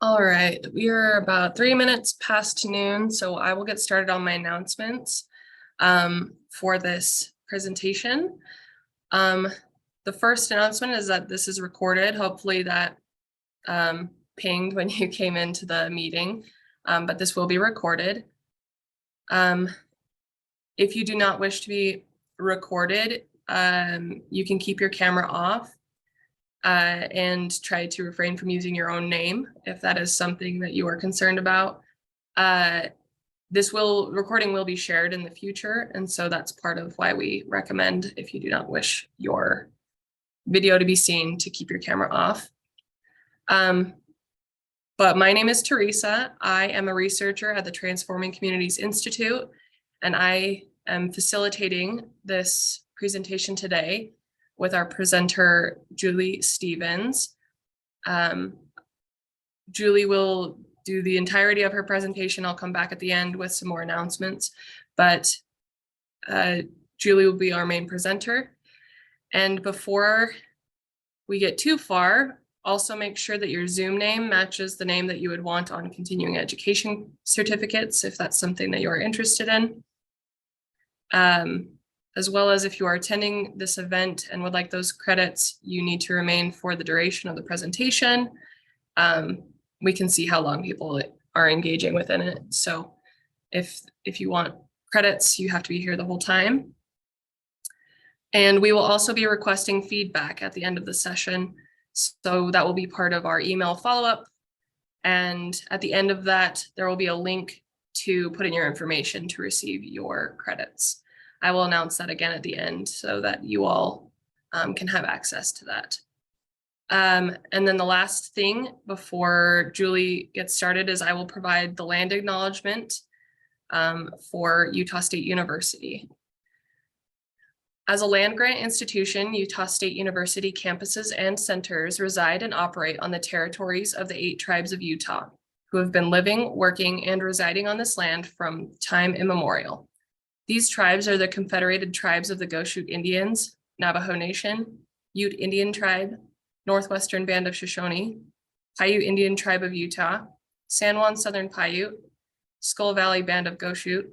All right, we are about 3 minutes past noon, so I will get started on my announcements for this presentation. The first announcement is that this is recorded. Hopefully that pinged when you came into the meeting, but this will be recorded. If you do not wish to be recorded, you can keep your camera off. And try to refrain from using your own name if that is something that you are concerned about. Recording will be shared in the future, and so that's part of why we recommend, if you do not wish your video to be seen, to keep your camera off. But my name is Teresa. I am a researcher at the Transforming Communities Institute, and I am facilitating this presentation today with our presenter, Julie Stevens. Julie will do the entirety of her presentation. I'll come back at the end with some more announcements, but Julie will be our main presenter. And before we get too far, also make sure that your Zoom name matches the name that you would want on continuing education certificates, if that's something that you're interested in. As well as if you are attending this event and would like those credits, you need to remain for the duration of the presentation. We can see how long people are engaging within it. So if you want credits, you have to be here the whole time. And we will also be requesting feedback at the end of the session. So that will be part of our email follow-up. And at the end of that, there will be a link to put in your information to receive your credits. I will announce that again at the end so that you all can have access to that. And then the last thing before Julie gets started is I will provide the land acknowledgement for Utah State University. As a land-grant institution, Utah State University campuses and centers reside and operate on the territories of the 8 tribes of Utah, who have been living, working, and residing on this land from time immemorial. These tribes are the Confederated Tribes of the Goshute Indians, Navajo Nation, Ute Indian Tribe, Northwestern Band of Shoshone, Paiute Indian Tribe of Utah, San Juan Southern Paiute, Skull Valley Band of Goshute,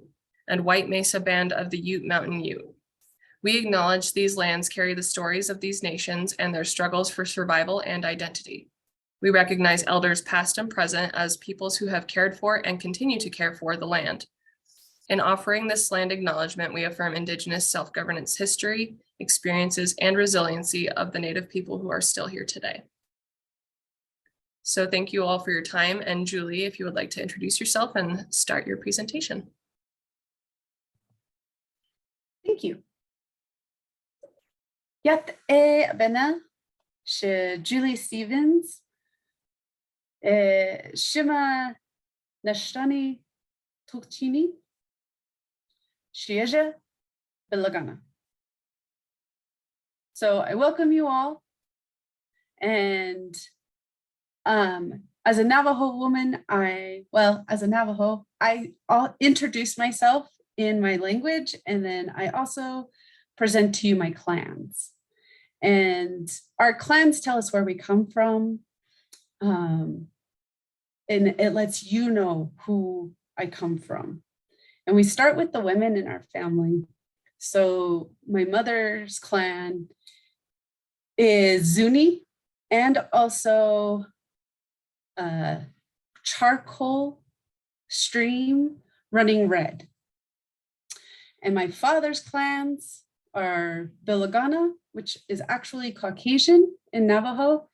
and White Mesa Band of the Ute Mountain Ute. We acknowledge these lands carry the stories of these nations and their struggles for survival and identity. We recognize elders past and present as peoples who have cared for and continue to care for the land. In offering this land acknowledgement, we affirm Indigenous self-governance history, experiences, and resiliency of the Native people who are still here today. So thank you all for your time. And Julie, if you would like to introduce yourself and start your presentation. Thank you. Yat e bena, she Julie Stevens, shima nashtani tukchini. Shieja Belagana. So I welcome you all. And as a Navajo woman, I'll introduce myself in my language, and then I also present to you my clans. And our clans tell us where we come from. And it lets you know who I come from. And we start with the women in our family. So my mother's clan is Zuni, and also charcoal stream running red. And my father's clans are Bilagana, which is actually Caucasian in Navajo.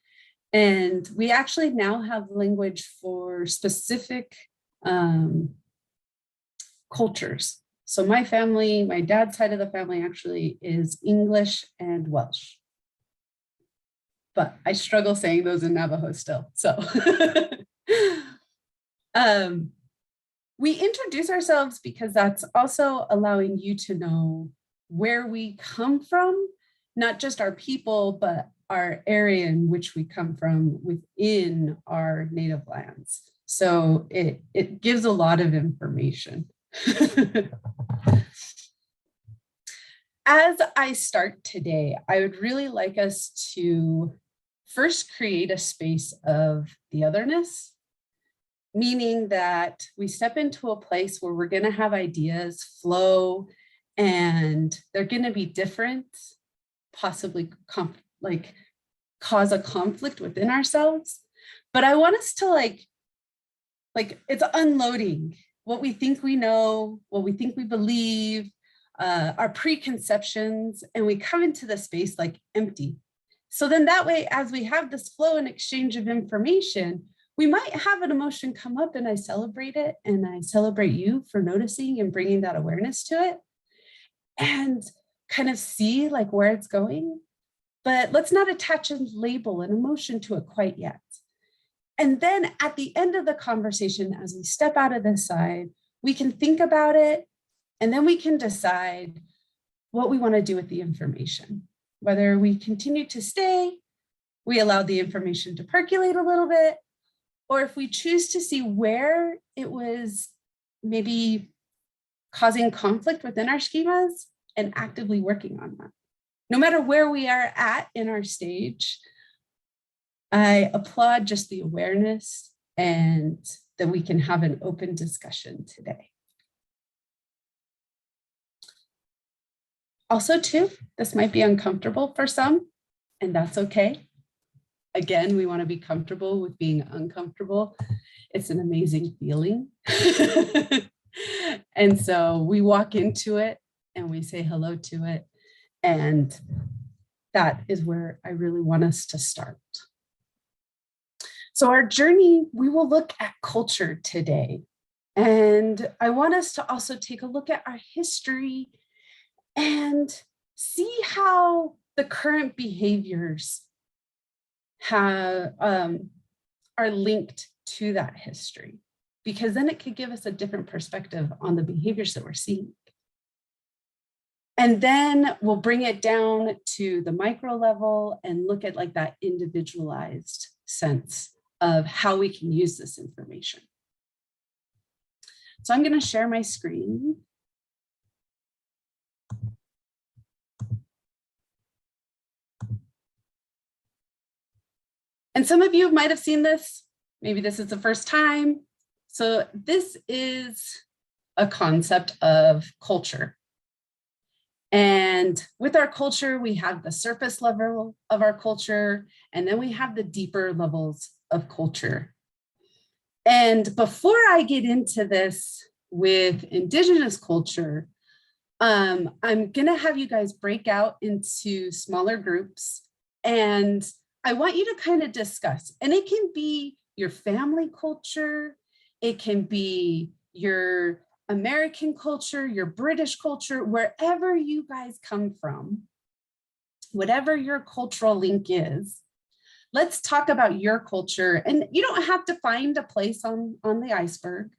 And we actually now have language for specific cultures. So my family, my dad's side of the family actually is English and Welsh. But I struggle saying those in Navajo still. So we introduce ourselves because that's also allowing you to know where we come from, not just our people, but our area in which we come from within our native lands. So it gives a lot of information. As I start today, I would really like us to first create a space of the otherness meaning that we step into a place where we're going to have ideas flow and they're going to be different, possibly cause a conflict within ourselves. But I want us to like it's unloading what we think we know, what we think we believe, our preconceptions, and we come into the space like empty. So then that way, as we have this flow and exchange of information, we might have an emotion come up and I celebrate it, and I celebrate you for noticing and bringing that awareness to it and kind of see like where it's going. But let's not attach a label, an emotion to it quite yet. And then at the end of the conversation, as we step out of this side, we can think about it, and then we can decide what we want to do with the information. Whether we continue to stay, we allow the information to percolate a little bit, or if we choose to see where it was maybe causing conflict within our schemas and actively working on that. No matter where we are at in our stage, I applaud just the awareness and that we can have an open discussion today. Also, too, this might be uncomfortable for some, and that's okay. Again, we want to be comfortable with being uncomfortable. It's an amazing feeling. And so we walk into it and we say hello to it. And that is where I really want us to start. So our journey, we will look at culture today. And I want us to also take a look at our history and see how the current behaviors are linked to that history, because then it could give us a different perspective on the behaviors that we're seeing. And then we'll bring it down to the micro level and look at like that individualized sense of how we can use this information. So I'm going to share my screen. And some of you might have seen this. Maybe this is the first time. So this is a concept of culture. And with our culture, we have the surface level of our culture, and then we have the deeper levels of culture. And before I get into this with Indigenous culture, I'm going to have you guys break out into smaller groups, and I want you to kind of discuss, and it can be your family culture, it can be your American culture, your British culture, wherever you guys come from, whatever your cultural link is. Let's talk about your culture. And you don't have to find a place on the iceberg.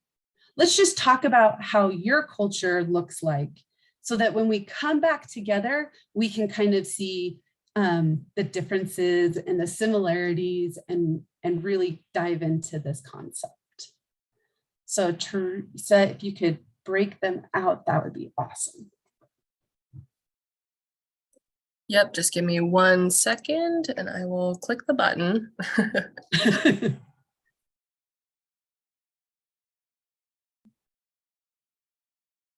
Let's just talk about how your culture looks like, so that when we come back together, we can kind of see the differences and the similarities and really dive into this concept. So Teresa, if you could break them out, that would be awesome. Yep, just give me 1 second and I will click the button.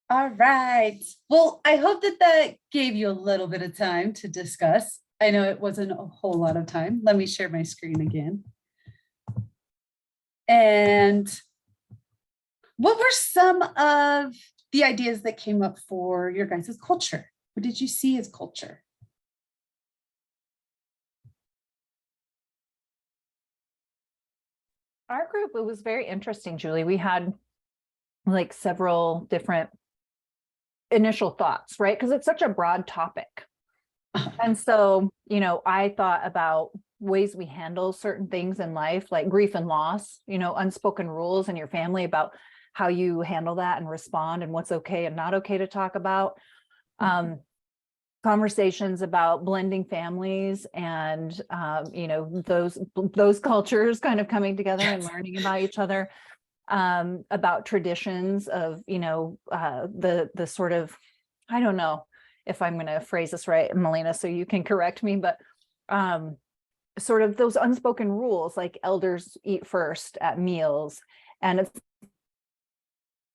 All right. Well, I hope that gave you a little bit of time to discuss. I know it wasn't a whole lot of time. Let me share my screen again. And what were some of the ideas that came up for your guys' culture? What did you see as culture? Our group, it was very interesting, Julie. We had like several different initial thoughts, right? Because it's such a broad topic. And so, I thought about ways we handle certain things in life, like grief and loss, unspoken rules in your family about how you handle that and respond and what's okay and not okay to talk about. Conversations about blending families and, those cultures kind of coming together and learning about each other, about traditions of, the sort of, I don't know if I'm going to phrase this right, Melina, so you can correct me, but sort of those unspoken rules, like elders eat first at meals, And it's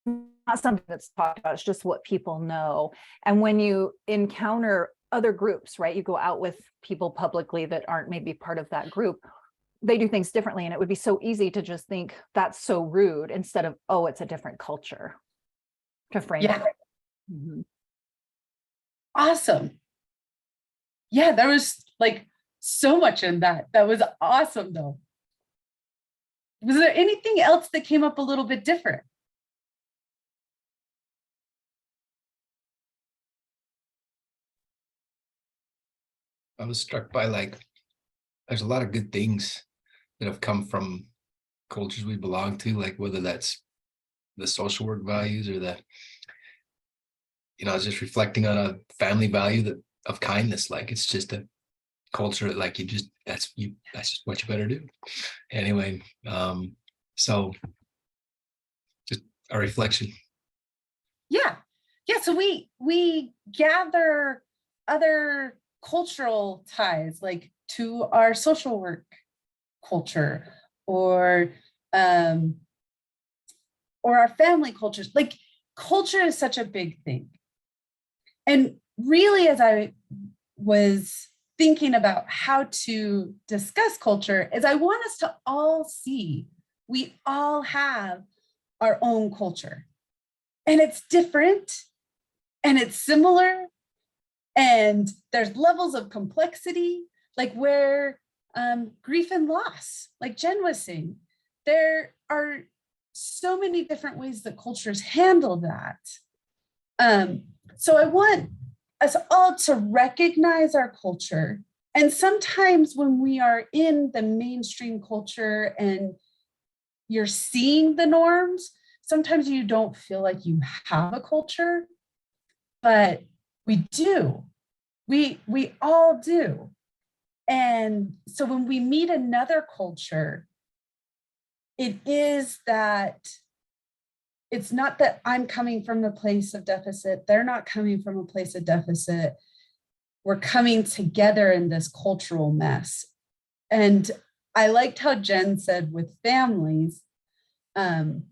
not something that's talked about, it's just what people know. And when you encounter other groups, right, you go out with people publicly that aren't maybe part of that group, they do things differently. And it would be so easy to just think that's so rude instead of, oh, it's a different culture, to frame it. Mhm. Awesome. Yeah, there was like so much in that. That was awesome though. Was there anything else that came up a little bit different? I was struck by like, there's a lot of good things that have come from cultures we belong to, like whether that's the social work values or the, I was just reflecting on a family value that of kindness. Like it's just a culture that like that's just what you better do. Anyway, so just a reflection. Yeah. So we gather other cultural ties, like to our social work culture or our family cultures. Like culture is such a big thing. And really, as I was thinking about how to discuss culture, is I want us to all see we all have our own culture. And it's different and it's similar. And there's levels of complexity, like where grief and loss, like Jen was saying, there are so many different ways that cultures handle that. So I want us all to recognize our culture. And sometimes when we are in the mainstream culture and you're seeing the norms, sometimes you don't feel like you have a culture, but we do. We all do. And so when we meet another culture, it is that it's not that I'm coming from a place of deficit, they're not coming from a place of deficit. We're coming together in this cultural mess. And I liked how Jen said with families, and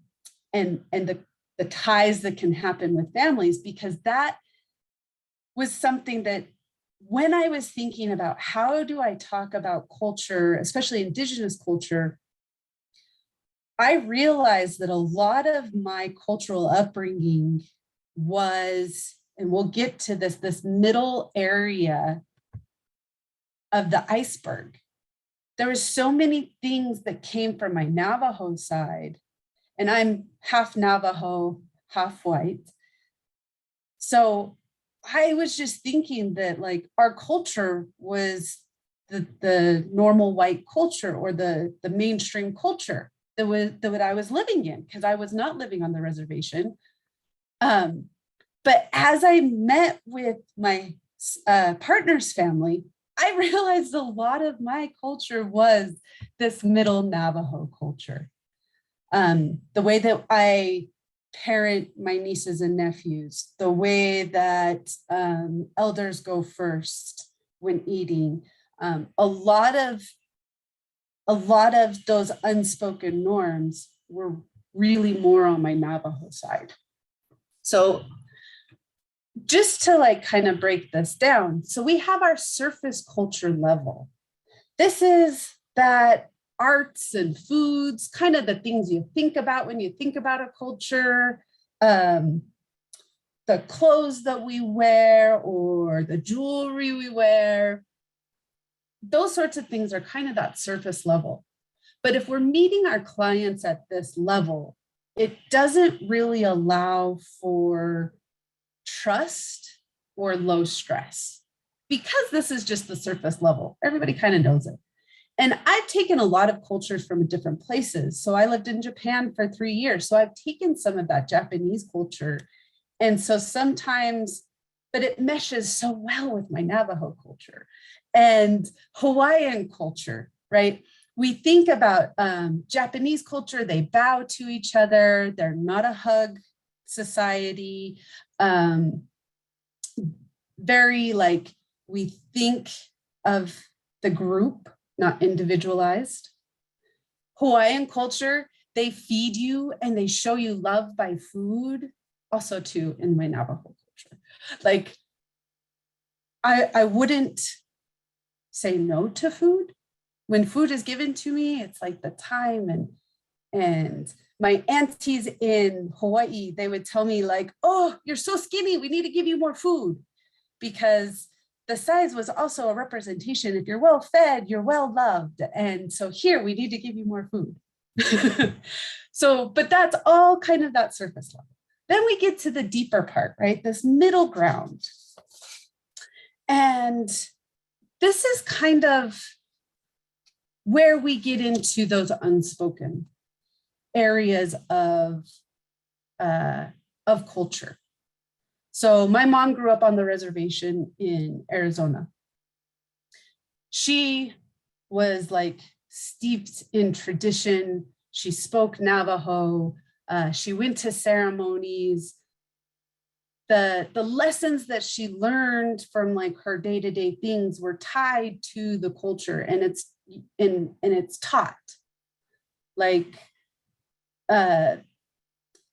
the ties that can happen with families, because that was something that when I was thinking about how do I talk about culture, especially Indigenous culture, I realized that a lot of my cultural upbringing was, and we'll get to this middle area of the iceberg. There were so many things that came from my Navajo side, and I'm half Navajo, half white. So I was just thinking that like our culture was the normal white culture or the mainstream culture that I was living in, because I was not living on the reservation. But as I met with my partner's family, I realized a lot of my culture was this middle Navajo culture. The way that I parent my nieces and nephews, the way that elders go first when eating, a lot of those unspoken norms were really more on my Navajo side. So just to like kind of break this down, so we have our surface culture level. This is that arts and foods, kind of the things you think about when you think about a culture, the clothes that we wear or the jewelry we wear. Those sorts of things are kind of that surface level. But if we're meeting our clients at this level, it doesn't really allow for trust or low stress, because this is just the surface level. Everybody kind of knows it. And I've taken a lot of cultures from different places. So I lived in Japan for 3 years. So I've taken some of that Japanese culture. And so sometimes, but it meshes so well with my Navajo culture and Hawaiian culture, right? We think about Japanese culture, they bow to each other. They're not a hug society. Very like, we think of the group, not individualized. Hawaiian culture, they feed you and they show you love by food, also too in my Navajo culture. Like I wouldn't say no to food. When food is given to me, it's like the time and my aunties in Hawaii, they would tell me like, oh, you're so skinny, we need to give you more food, because the size was also a representation. If you're well fed, you're well loved. And so here we need to give you more food. So, but that's all kind of that surface level. Then we get to the deeper part, right? This middle ground. And this is kind of where we get into those unspoken areas of culture. So my mom grew up on the reservation in Arizona. She was like steeped in tradition. She spoke Navajo. She went to ceremonies. The lessons that she learned from like her day-to-day things were tied to the culture, and it's taught.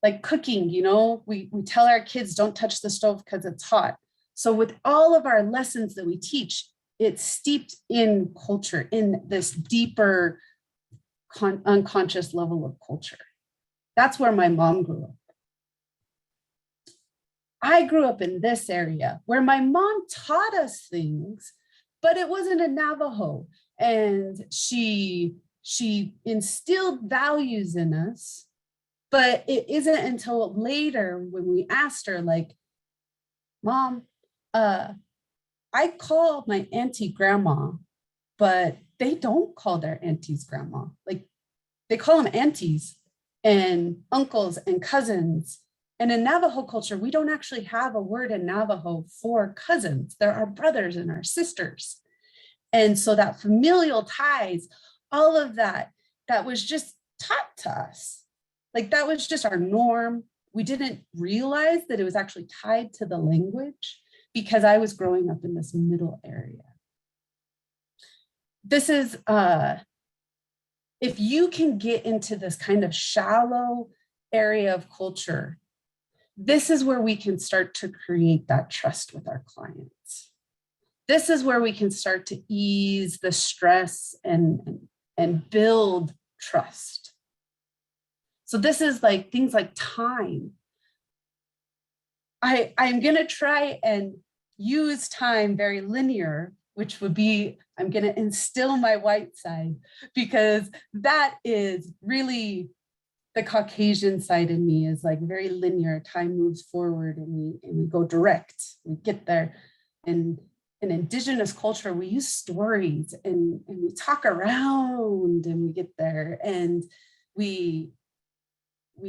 Like cooking, you know, we tell our kids don't touch the stove because it's hot. So with all of our lessons that we teach, it's steeped in culture, in this deeper unconscious level of culture. That's where my mom grew up. I grew up in this area where my mom taught us things, but it wasn't a Navajo. And she instilled values in us. But it isn't until later when we asked her, like, Mom, I call my auntie grandma, but they don't call their aunties grandma. Like, they call them aunties and uncles and cousins. And in Navajo culture, we don't actually have a word in Navajo for cousins. They're our brothers and our sisters. And so that familial ties, all of that was just taught to us. Like that was just our norm. We didn't realize that it was actually tied to the language because I was growing up in this middle area. This is, if you can get into this kind of shallow area of culture, this is where we can start to create that trust with our clients. This is where we can start to ease the stress and build trust. So this is like things like time. I'm going to try and use time very linear, which would be, I'm going to instill my white side, because that is really the Caucasian side in me, is like very linear. Time moves forward and we go direct, we get there. And in Indigenous culture, we use stories and we talk around and we get there. And we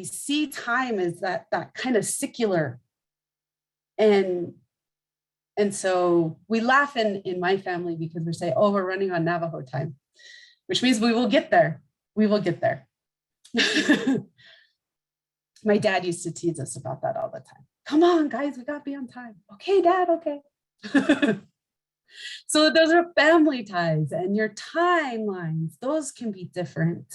see time as that kind of secular. And so we laugh in my family because we say, oh, we're running on Navajo time, which means we will get there. We will get there. My dad used to tease us about that all the time. Come on, guys, we got to be on time. Okay, Dad, okay. So those are family ties, and your timelines, those can be different.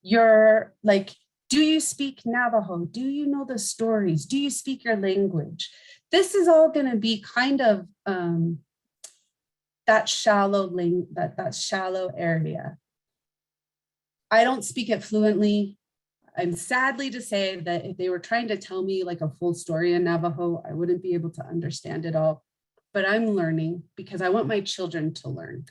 You're like, do you speak Navajo? Do you know the stories? Do you speak your language? This is all going to be kind of that shallow area. I don't speak it fluently. I'm sadly to say that if they were trying to tell me like a full story in Navajo, I wouldn't be able to understand it all. But I'm learning because I want my children to learn.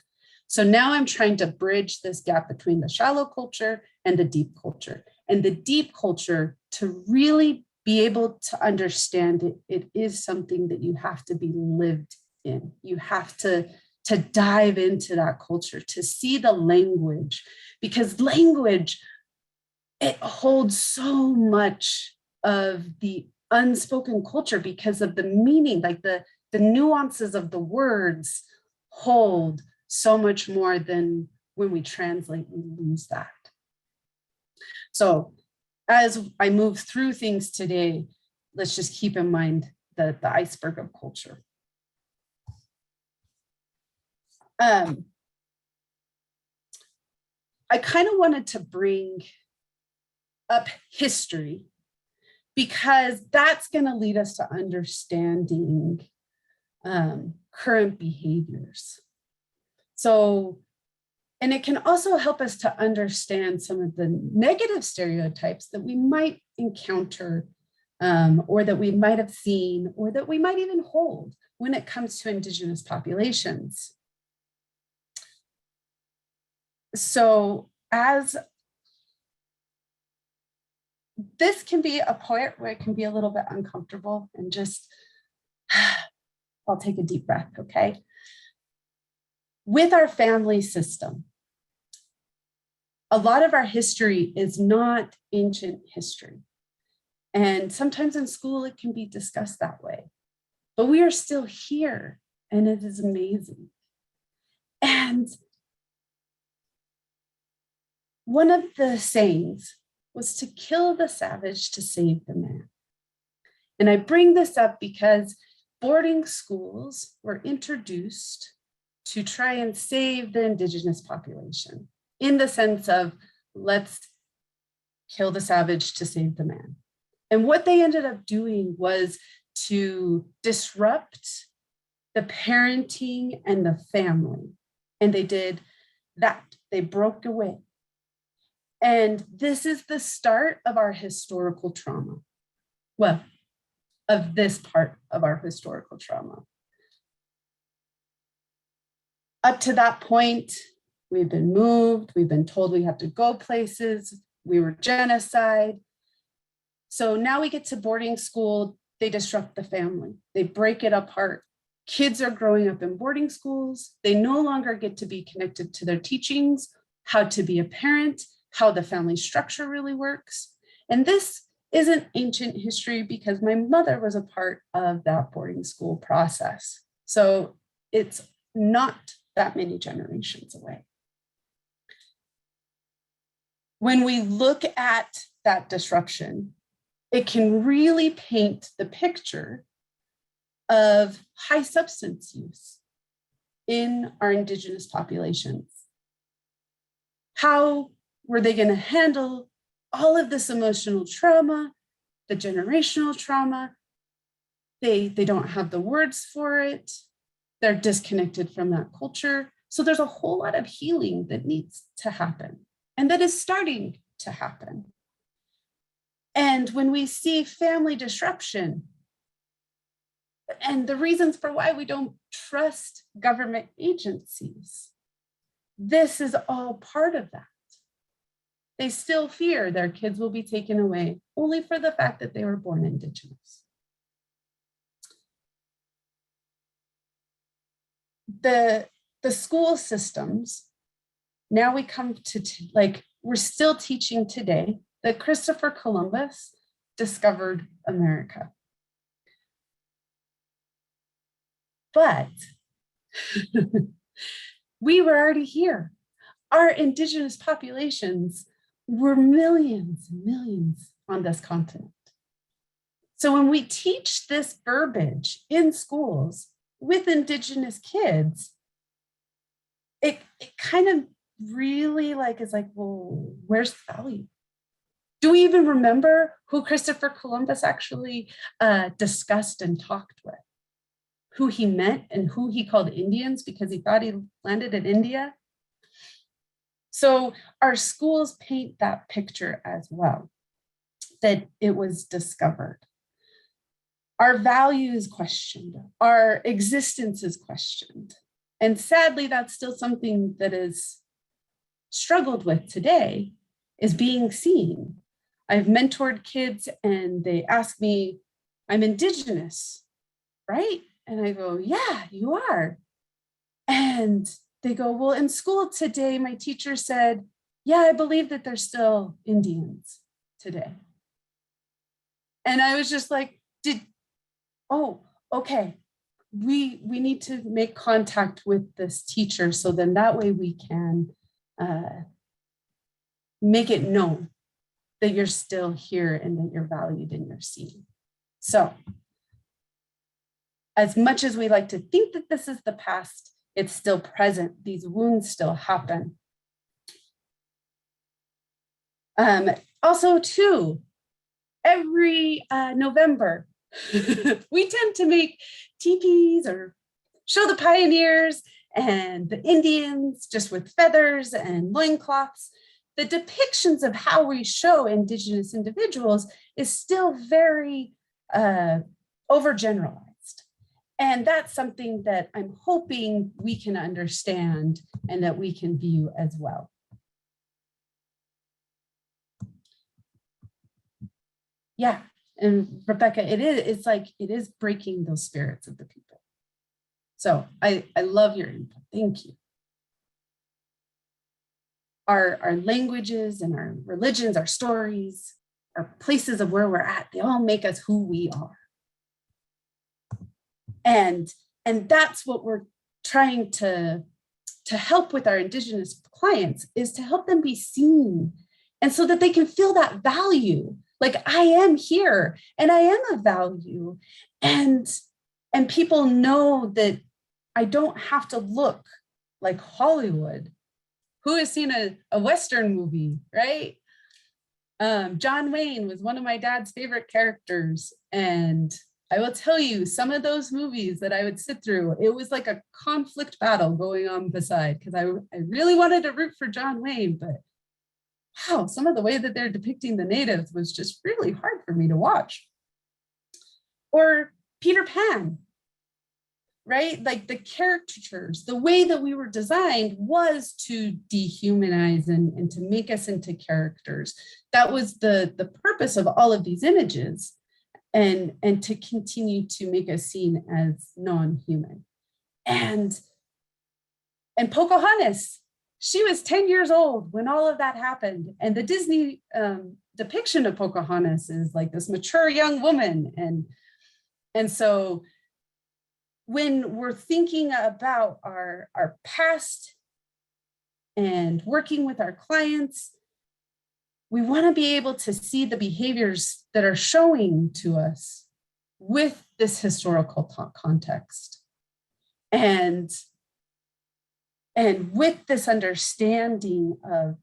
So now I'm trying to bridge this gap between the shallow culture and the deep culture. And the deep culture, to really be able to understand it, it is something that you have to be lived in. You have to dive into that culture, to see the language, because language, it holds so much of the unspoken culture because of the meaning, like the nuances of the words hold so much more than when we translate, we lose that. So as I move through things today, let's just keep in mind the iceberg of culture. I kind of wanted to bring up history because that's going to lead us to understanding current behaviors. So, and it can also help us to understand some of the negative stereotypes that we might encounter or that we might have seen or that we might even hold when it comes to Indigenous populations. So as this can be a part where it can be a little bit uncomfortable and just, I'll take a deep breath, okay? With our family system, a lot of our history is not ancient history. And sometimes in school, it can be discussed that way. But we are still here, and it is amazing. And one of the sayings was to kill the savage to save the man. And I bring this up because boarding schools were introduced to try and save the Indigenous population in the sense of let's kill the savage to save the man. And what they ended up doing was to disrupt the parenting and the family. And they did that. They broke away. And this is the start of our historical trauma. Well, of this part of our historical trauma. Up to that point, we've been moved, we've been told we have to go places, we were genocide. So now we get to boarding school, they disrupt the family, they break it apart. Kids are growing up in boarding schools, they no longer get to be connected to their teachings, how to be a parent, how the family structure really works. And this isn't ancient history because my mother was a part of that boarding school process. So it's not that many generations away. When we look at that disruption, it can really paint the picture of high substance use in our Indigenous populations. How were they going to handle all of this emotional trauma, the generational trauma? They don't have the words for it. They're disconnected from that culture. So there's a whole lot of healing that needs to happen and that is starting to happen. And when we see family disruption and the reasons for why we don't trust government agencies, this is all part of that. They still fear their kids will be taken away only for the fact that they were born Indigenous. The school systems, now we come to we're still teaching today that Christopher Columbus discovered America. But we were already here. Our Indigenous populations were millions and millions on this continent. So when we teach this verbiage in schools with Indigenous kids, it kind of really is like, well, where's the value? Do we even remember who Christopher Columbus actually discussed and talked with? Who he met and who he called Indians because he thought he landed in India? So our schools paint that picture as well, that it was discovered. Our value is questioned, our existence is questioned. And sadly, that's still something that is struggled with today, is being seen. I've mentored kids and they ask me, I'm Indigenous, right? And I go, yeah, you are. And they go, well, in school today, my teacher said, yeah, I believe that there's still Indians today. And I was just like, oh, okay. We need to make contact with this teacher so then that way we can make it known that you're still here and that you're valued and you're seen. So as much as we like to think that this is the past, it's still present. These wounds still happen. Also, too, every November, we tend to make teepees or show the pioneers and the Indians just with feathers and loincloths. The depictions of how we show Indigenous individuals is still very overgeneralized. And that's something that I'm hoping we can understand and that we can view as well. Yeah, and Rebecca, it's like, it is breaking those spirits of the people. So I love your input, thank you. Our languages and our religions, our stories, our places of where we're at, they all make us who we are. And that's what we're trying to help with our Indigenous clients, is to help them be seen, and so that they can feel that value. Like, I am here and I am of value. And people know that I don't have to look like Hollywood. Who has seen a Western movie, right? John Wayne was one of my dad's favorite characters. And I will tell you, some of those movies that I would sit through, it was like a conflict battle going on beside, because I really wanted to root for John Wayne, but wow, some of the way that they're depicting the natives was just really hard for me to watch. Or Peter Pan, right? Like, the caricatures, the way that we were designed was to dehumanize and to make us into characters. That was the purpose of all of these images, and to continue to make us seen as non-human. And Pocahontas, she was 10 years old when all of that happened. And the Disney depiction of Pocahontas is like this mature young woman. And so when we're thinking about our past and working with our clients, we want to be able to see the behaviors that are showing to us with this historical context. And with this understanding of,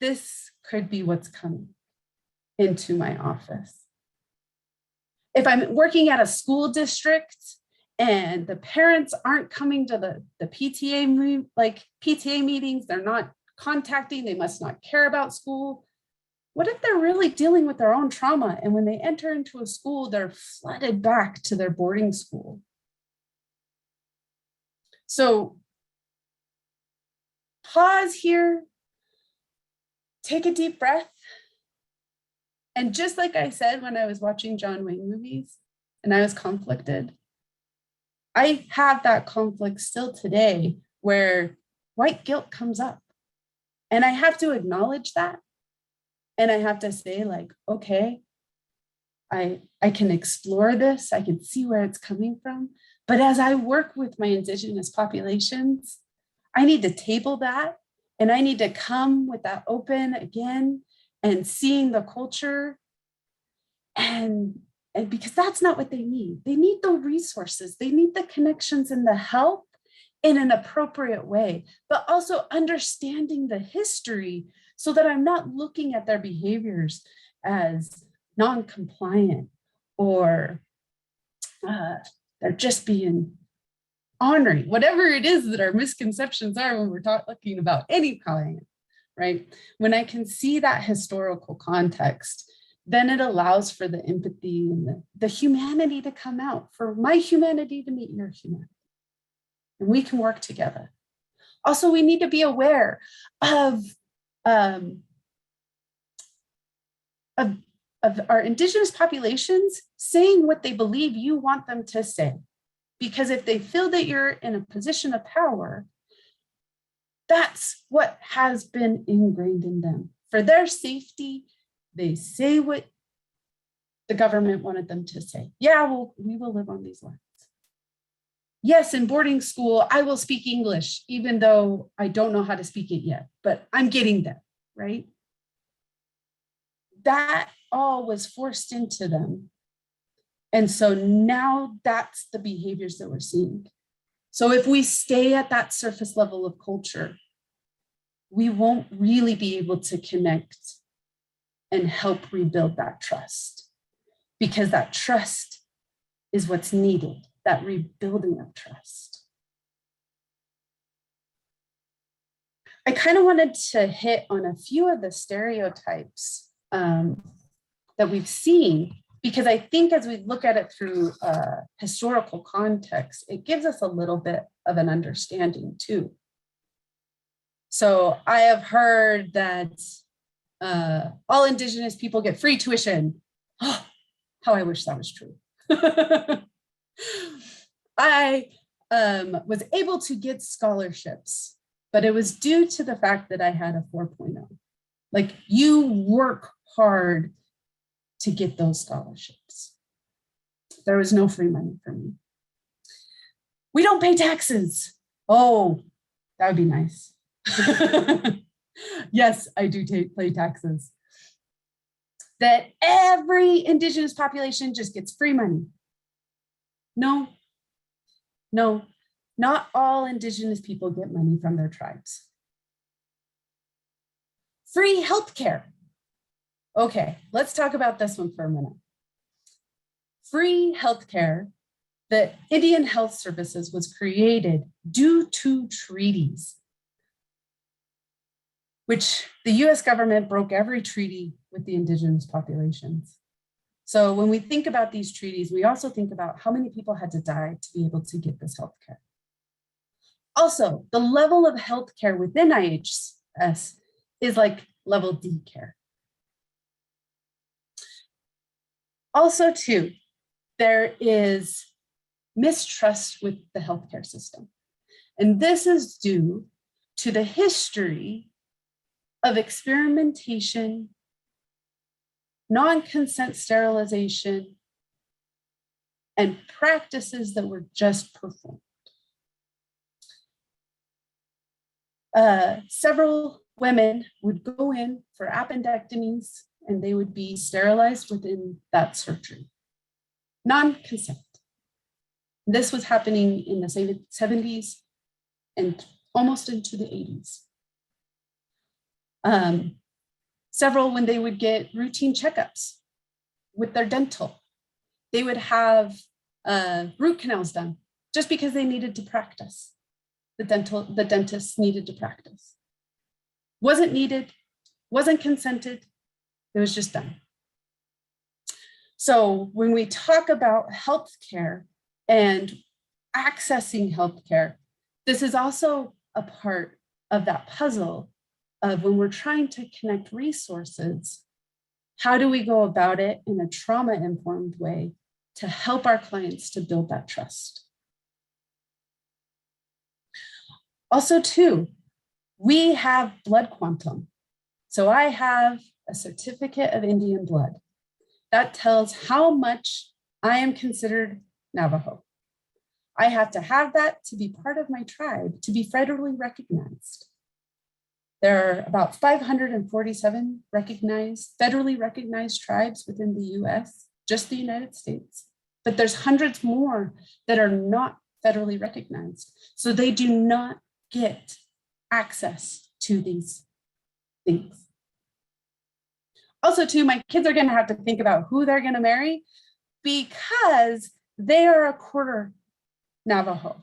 this could be what's coming into my office. If I'm working at a school district and the parents aren't coming to the PTA meetings, they're not contacting, they must not care about school. What if they're really dealing with their own trauma, and when they enter into a school, they're flooded back to their boarding school? So pause here, take a deep breath. And just like I said, when I was watching John Wayne movies and I was conflicted, I have that conflict still today, where white guilt comes up. And I have to acknowledge that. And I have to say, like, okay, I can explore this, I can see where it's coming from. But as I work with my Indigenous populations, I need to table that, and I need to come with that open again and seeing the culture. And because that's not what they need. They need the resources, they need the connections and the help in an appropriate way, but also understanding the history, so that I'm not looking at their behaviors as non-compliant, or they're just being honoring, whatever it is that our misconceptions are when we're talking about any client, right? When I can see that historical context, then it allows for the empathy and the humanity to come out, for my humanity to meet your humanity. And we can work together. Also, we need to be aware of our Indigenous populations saying what they believe you want them to say. Because if they feel that you're in a position of power, that's what has been ingrained in them. For their safety, they say what the government wanted them to say. Yeah, well, we will live on these lands. Yes, in boarding school, I will speak English, even though I don't know how to speak it yet, but I'm getting there, right? That all was forced into them. And so now that's the behaviors that we're seeing. So if we stay at that surface level of culture, we won't really be able to connect and help rebuild that trust, because that trust is what's needed, that rebuilding of trust. I kind of wanted to hit on a few of the stereotypes that we've seen, because I think as we look at it through historical context, it gives us a little bit of an understanding too. So I have heard that all Indigenous people get free tuition. Oh, how I wish that was true. I was able to get scholarships, but it was due to the fact that I had a 4.0. Like, you work hard to get those scholarships. There was no free money for me. We don't pay taxes. Oh, that would be nice. Yes, I do pay taxes. That every Indigenous population just gets free money. No, no, not all Indigenous people get money from their tribes. Free healthcare. Okay, let's talk about this one for a minute. Free healthcare, the Indian Health Services was created due to treaties, which the US government broke every treaty with the Indigenous populations. So when we think about these treaties, we also think about how many people had to die to be able to get this healthcare. Also, the level of healthcare within IHS is like level D care. Also, too, there is mistrust with the healthcare system. And this is due to the history of experimentation, non-consent sterilization, and practices that were just performed. Several women would go in for appendectomies and they would be sterilized within that surgery. Non-consent. This was happening in the 70s and almost into the 80s. Several, when they would get routine checkups with their dental, they would have root canals done just because they needed to practice. The dentist needed to practice. Wasn't needed, wasn't consented, it was just done. So when we talk about healthcare and accessing healthcare, this is also a part of that puzzle of when we're trying to connect resources, how do we go about it in a trauma-informed way to help our clients to build that trust? Also, too, we have blood quantum. So I have a certificate of Indian blood that tells how much I am considered Navajo. I have to have that to be part of my tribe, to be federally recognized. There are about 547 federally recognized tribes within the US, just the United States, but there's hundreds more that are not federally recognized. So they do not get access to these things. Also, too, my kids are gonna have to think about who they're gonna marry because they are a quarter Navajo.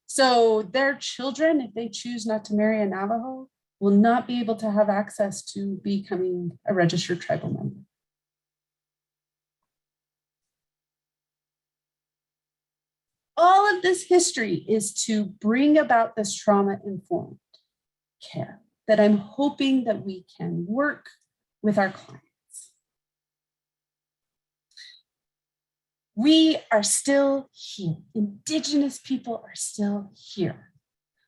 So their children, if they choose not to marry a Navajo, will not be able to have access to becoming a registered tribal member. All of this history is to bring about this trauma-informed care that I'm hoping that we can work with our clients. We are still here. Indigenous people are still here.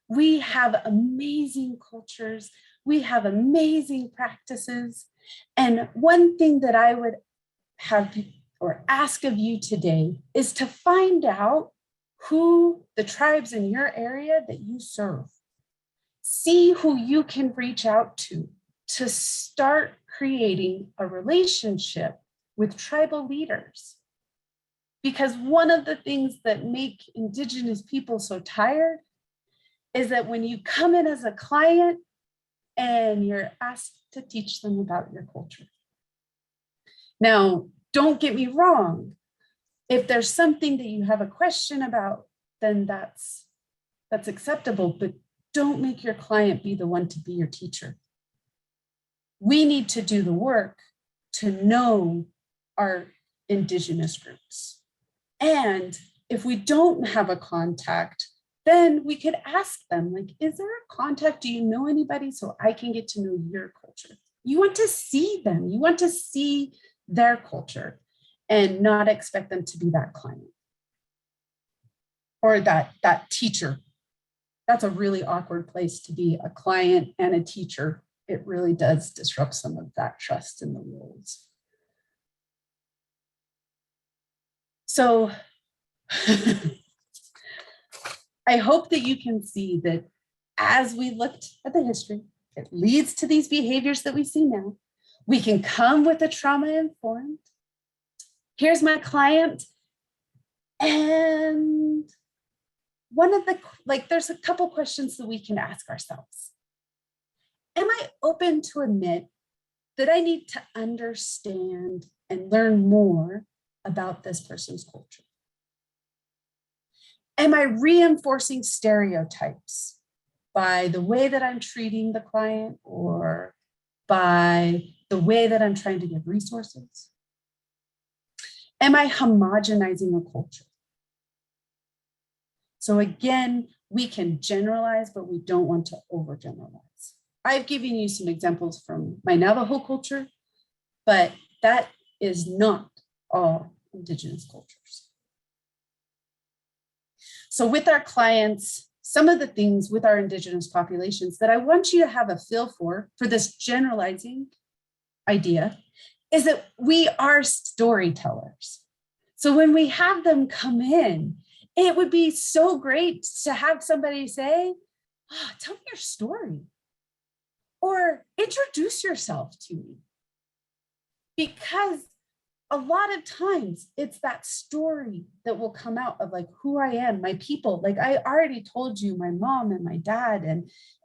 We have amazing cultures. We have amazing practices. And one thing that I would have or ask of you today is to find out who the tribes in your area that you serve. See who you can reach out to start creating a relationship with tribal leaders. Because one of the things that make Indigenous people so tired is that when you come in as a client and you're asked to teach them about your culture, Now, don't get me wrong. If there's something that you have a question about, then that's acceptable, but don't make your client be the one to be your teacher. We need to do the work to know our Indigenous groups. And if we don't have a contact, then we could ask them, like, is there a contact? Do you know anybody so I can get to know your culture? You want to see them. You want to see their culture and not expect them to be that client or that teacher. That's a really awkward place to be, a client and a teacher. It really does disrupt some of that trust in the roles. So I hope that you can see that as we looked at the history, it leads to these behaviors that we see now. We can come with a trauma-informed. Here's my client. And one of the, there's a couple questions that we can ask ourselves. Am I open to admit that I need to understand and learn more about this person's culture? Am I reinforcing stereotypes by the way that I'm treating the client or by the way that I'm trying to give resources? Am I homogenizing a culture? So again, we can generalize, but we don't want to overgeneralize. I've given you some examples from my Navajo culture, but that is not all Indigenous cultures. So with our clients, some of the things with our Indigenous populations that I want you to have a feel for this generalizing idea is that we are storytellers. So when we have them come in, it would be so great to have somebody say, oh, tell me your story or introduce yourself to me. Because a lot of times it's that story that will come out of like who I am, my people. Like I already told you my mom and my dad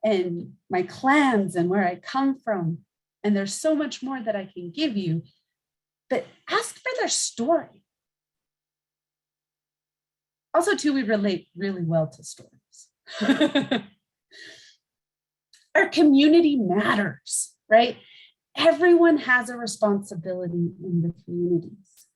and my clans and where I come from. And there's so much more that I can give you, but ask for their story. Also too, we relate really well to stories. Our community matters, right? Everyone has a responsibility in the communities,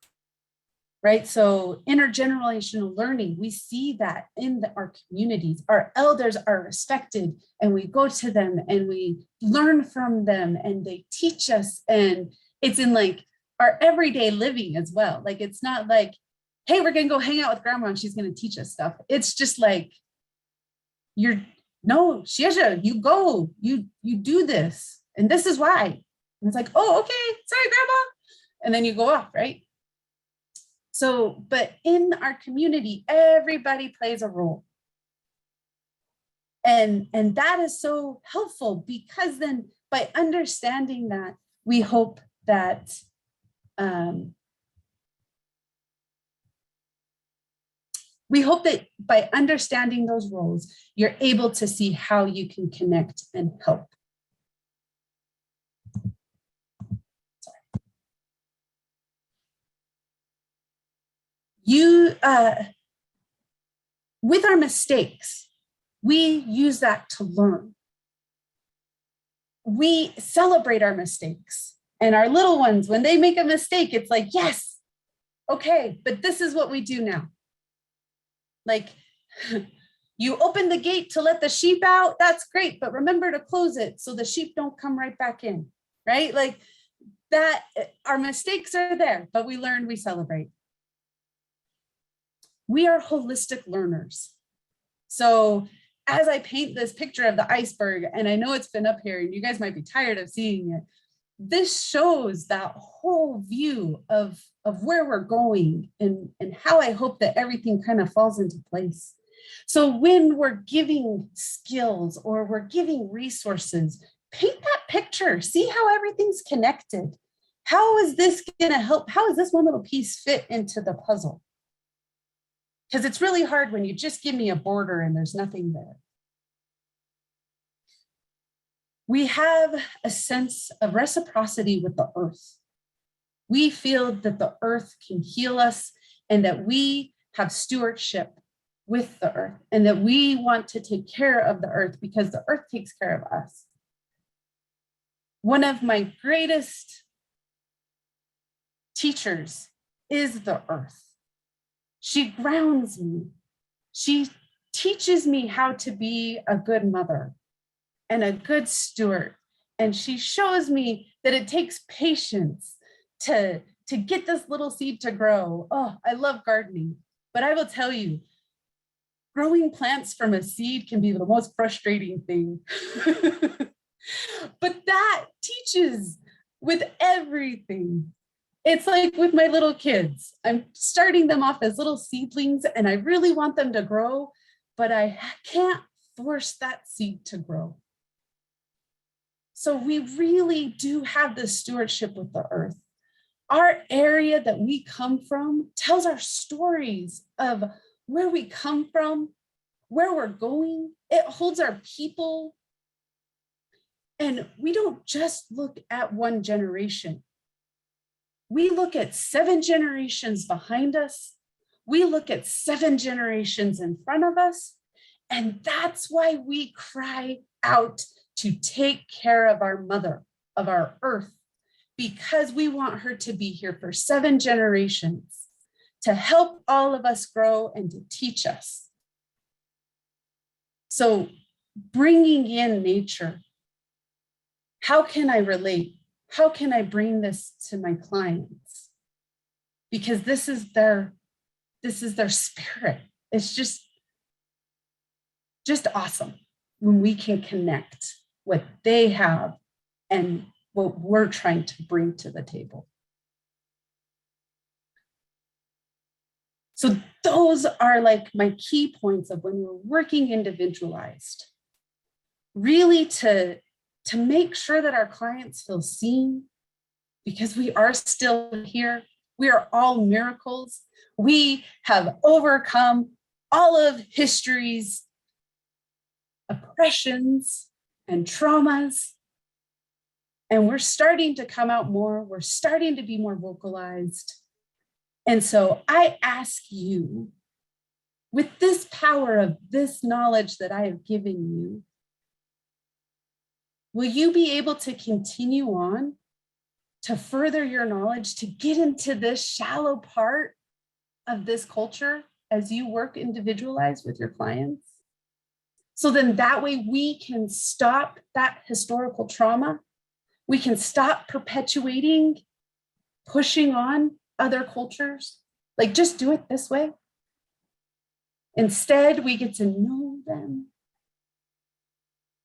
right? So intergenerational learning, we see that in our communities. Our elders are respected and we go to them and we learn from them and they teach us. And it's in like our everyday living as well. Like, it's not like, hey, we're gonna go hang out with grandma and she's gonna teach us stuff. It's just like, no, Shesha, you go, you do this. And this is why. And it's like, oh, okay, sorry, grandma. And then you go off, right? So, but in our community, everybody plays a role. And that is so helpful because then by understanding that, we hope that by understanding those roles, you're able to see how you can connect and help. With our mistakes, we use that to learn. We celebrate our mistakes, and our little ones, when they make a mistake, it's like, yes, okay, but this is what we do now. Like, you open the gate to let the sheep out, that's great, but remember to close it so the sheep don't come right back in, right? Like that, our mistakes are there, but we learn, we celebrate. We are holistic learners. So as I paint this picture of the iceberg, and I know it's been up here and you guys might be tired of seeing it, this shows that whole view of where we're going and how I hope that everything kind of falls into place. So when we're giving skills or we're giving resources, paint that picture, see how everything's connected. How is this gonna help? How is this one little piece fit into the puzzle? Because it's really hard when you just give me a border and there's nothing there. We have a sense of reciprocity with the earth. We feel that the earth can heal us and that we have stewardship with the earth and that we want to take care of the earth because the earth takes care of us. One of my greatest teachers is the earth. She grounds me. She teaches me how to be a good mother and a good steward. And she shows me that it takes patience to get this little seed to grow. Oh, I love gardening, but I will tell you, growing plants from a seed can be the most frustrating thing. But that teaches with everything. It's like with my little kids. I'm starting them off as little seedlings and I really want them to grow, but I can't force that seed to grow. So we really do have this stewardship with the earth. Our area that we come from tells our stories of where we come from, where we're going. It holds our people. And we don't just look at one generation. We look at 7 generations behind us. We look at 7 generations in front of us. And that's why we cry out to take care of our mother, of our earth, because we want her to be here for 7 generations to help all of us grow and to teach us. So bringing in nature, how can I relate? How can I bring this to my clients? Because this is their spirit. It's just awesome when we can connect what they have and what we're trying to bring to the table. So those are like my key points of when we're working individualized, really to make sure that our clients feel seen, because we are still here. We are all miracles. We have overcome all of history's oppressions and traumas. And we're starting to come out more. We're starting to be more vocalized. And so I ask you, with this power of this knowledge that I have given you, will you be able to continue on to further your knowledge, to get into this shallow part of this culture as you work individualized with your clients? So then that way we can stop that historical trauma. We can stop perpetuating, pushing on other cultures. Like, just do it this way. Instead, we get to know them.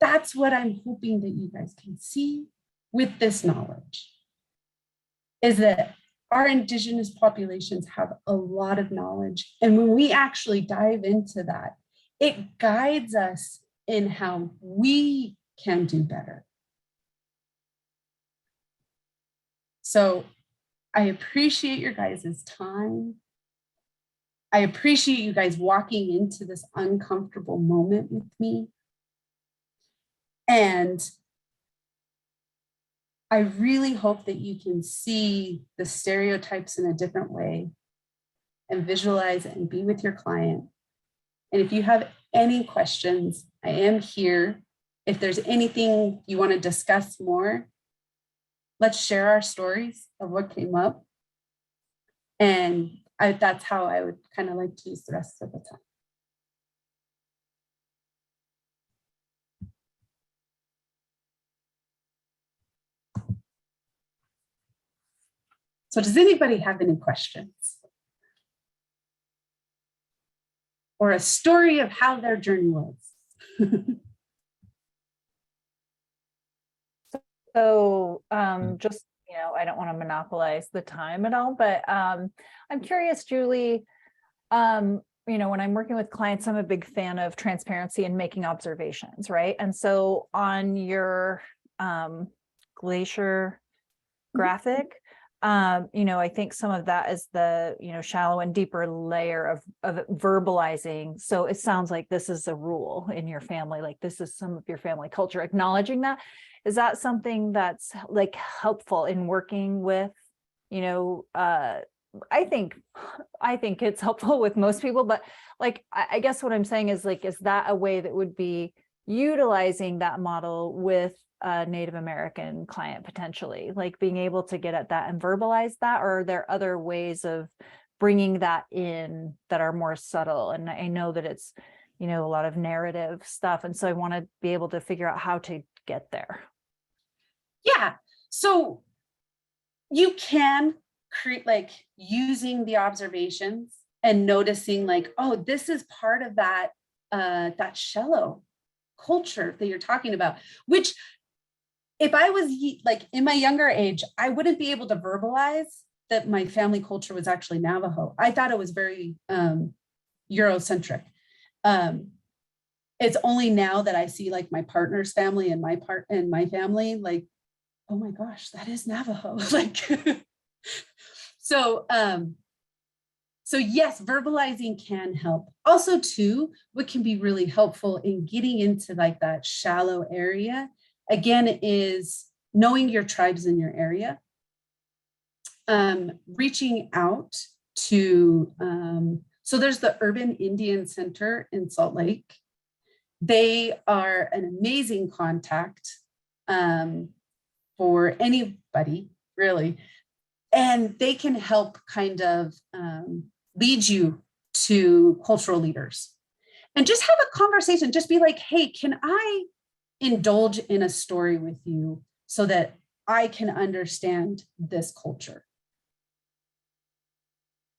That's what I'm hoping that you guys can see with this knowledge, is that our Indigenous populations have a lot of knowledge. And when we actually dive into that, it guides us in how we can do better. So I appreciate your guys' time. I appreciate you guys walking into this uncomfortable moment with me. And I really hope that you can see the stereotypes in a different way and visualize and be with your client. And if you have any questions, I am here. If there's anything you want to discuss more, let's share our stories of what came up. And that's how I would kind of like to use the rest of the time. So does anybody have any questions? Or a story of how their journey was? So just, I don't want to monopolize the time at all, but I'm curious, Julie, when I'm working with clients, I'm a big fan of transparency and making observations, right? And so on your glacier graphic, I think some of that is the, shallow and deeper layer of verbalizing. So it sounds like this is a rule in your family, like this is some of your family culture, acknowledging that. Is that something that's like helpful in working with I think it's helpful with most people, but like, I guess what I'm saying is like, is that a way that would be utilizing that model with a Native American client potentially, like being able to get at that and verbalize that, or are there other ways of bringing that in that are more subtle? And I know that it's, a lot of narrative stuff. And so I want to be able to figure out how to get there. Yeah. So you can create, like, using the observations and noticing like, oh, this is part of that shallow culture that you're talking about, which if I was like in my younger age, I wouldn't be able to verbalize that my family culture was actually Navajo. I thought it was very Eurocentric. It's only now that I see like my partner's family and my family, like, oh my gosh, that is Navajo. Like, so yes, verbalizing can help. Also too, what can be really helpful in getting into like that shallow area, again, is knowing your tribes in your area, reaching out to, so there's the Urban Indian Center in Salt Lake. They are an amazing contact for anybody, really. And they can help kind of lead you to cultural leaders. And just have a conversation, just be like, hey, can I indulge in a story with you so that I can understand this culture?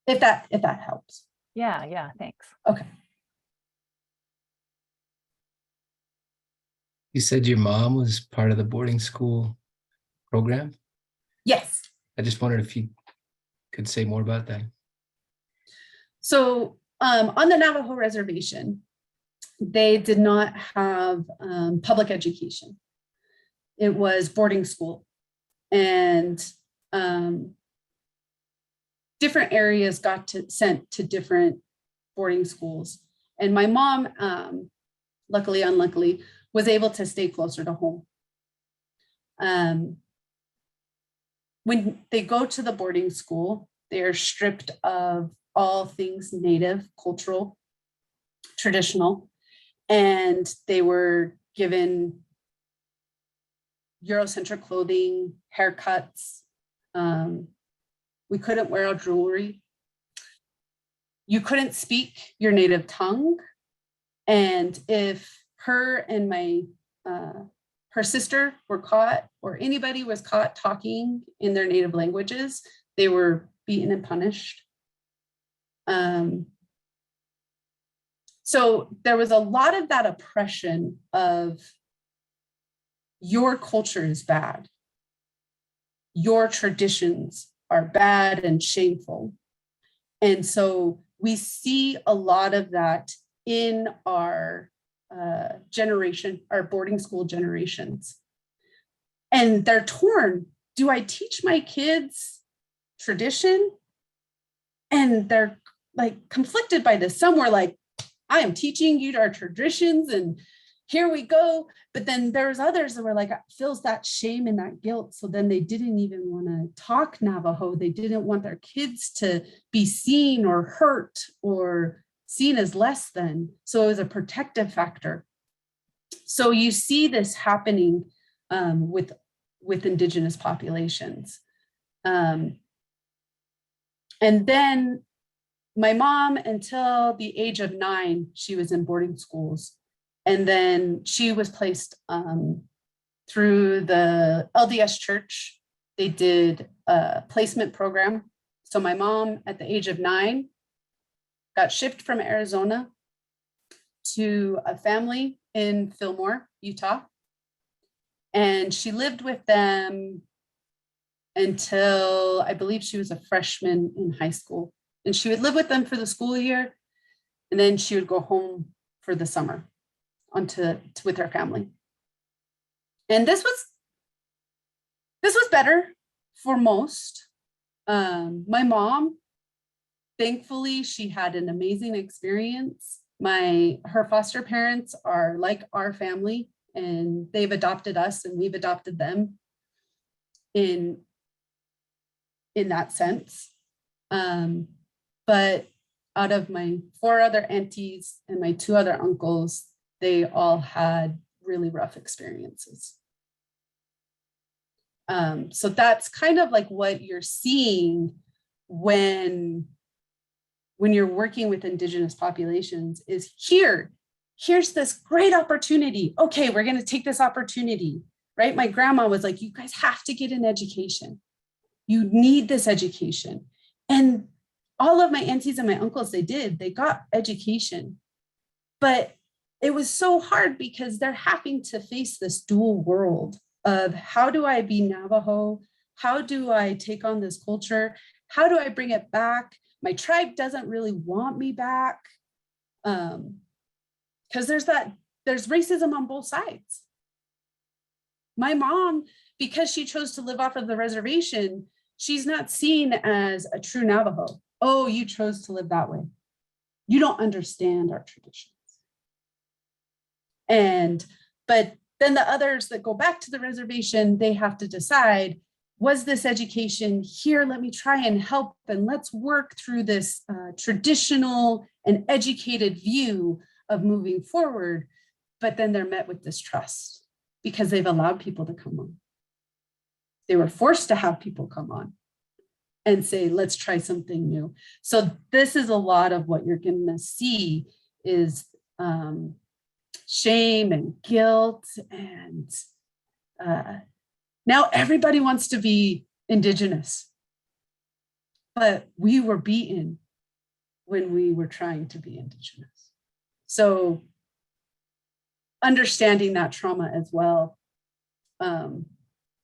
If that helps. Yeah, thanks. Okay. You said your mom was part of the boarding school program? Yes. I just wondered if you could say more about that. So on the Navajo reservation, they did not have public education. It was boarding school, and different areas got sent to different boarding schools. And my mom, luckily, unluckily, was able to stay closer to home. When they go to the boarding school, they are stripped of all things Native, cultural, traditional, and they were given Eurocentric clothing, haircuts. We couldn't wear our jewelry. You couldn't speak your native tongue. And if her and her sister were caught, or anybody was caught talking in their native languages, they were beaten and punished. So there was a lot of that oppression of your culture is bad. Your traditions are bad and shameful. And so we see a lot of that in our generation, our boarding school generations. And they're torn. Do I teach my kids tradition? And they're like conflicted by this. Some were like, I am teaching you our traditions and here we go. But then there's others that were like, feels that shame and that guilt. So then they didn't even want to talk Navajo. They didn't want their kids to be seen or hurt or seen as less than. So it was a protective factor. So you see this happening with Indigenous populations. And then my mom, until the age of 9, she was in boarding schools. And then she was placed through the LDS church. They did a placement program. So my mom, at the age of 9, got shipped from Arizona to a family in Fillmore, Utah. And she lived with them until I believe she was a freshman in high school. And she would live with them for the school year. And then she would go home for the summer with her family. And this was better for most. My mom, thankfully, she had an amazing experience. Her foster parents are like our family, and they've adopted us and we've adopted them. in that sense. But out of my 4 other aunties and my 2 other uncles, they all had really rough experiences. So that's kind of like what you're seeing when you're working with Indigenous populations is here's this great opportunity. Okay, we're going to take this opportunity, right? My grandma was like, you guys have to get an education. You need this education. And all of my aunties and my uncles, they got education. But it was so hard because they're having to face this dual world of how do I be Navajo? How do I take on this culture? How do I bring it back? My tribe doesn't really want me back. Because there's racism on both sides. My mom, because she chose to live off of the reservation, she's not seen as a true Navajo. Oh, you chose to live that way. You don't understand our traditions. But then the others that go back to the reservation, they have to decide, was this education here? Let me try and help, and let's work through this traditional and educated view of moving forward. But then they're met with distrust because they've allowed people to come on. They were forced to have people come on and say, let's try something new. So this is a lot of what you're going to see is shame and guilt. And now everybody wants to be Indigenous. But we were beaten when we were trying to be Indigenous. So understanding that trauma as well, and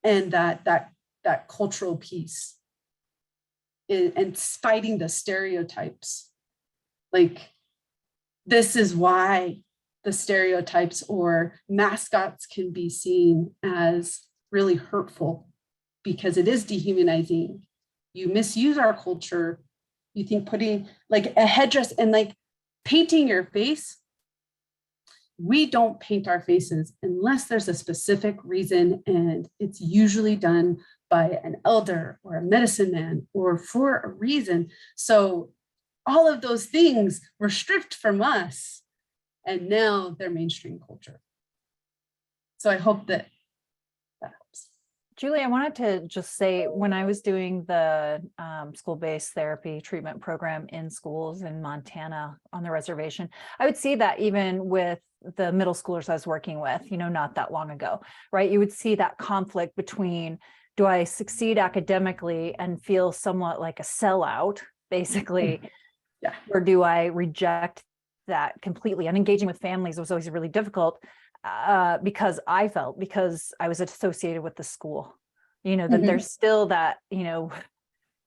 that cultural piece, and fighting the stereotypes. Like, this is why the stereotypes or mascots can be seen as really hurtful, because it is dehumanizing. You misuse our culture. You think putting like a headdress and like painting your face. We don't paint our faces unless there's a specific reason, and it's usually done by an elder or a medicine man or for a reason. So all of those things were stripped from us, and now they're mainstream culture. So I hope that helps. Julie, I wanted to just say, when I was doing the school-based therapy treatment program in schools in Montana on the reservation, I would see that even with the middle schoolers I was working with, not that long ago, right? You would see that conflict between, do I succeed academically and feel somewhat like a sellout, basically, yeah, or do I reject that completely? And engaging with families was always really difficult. Because I was associated with the school, that there's still that,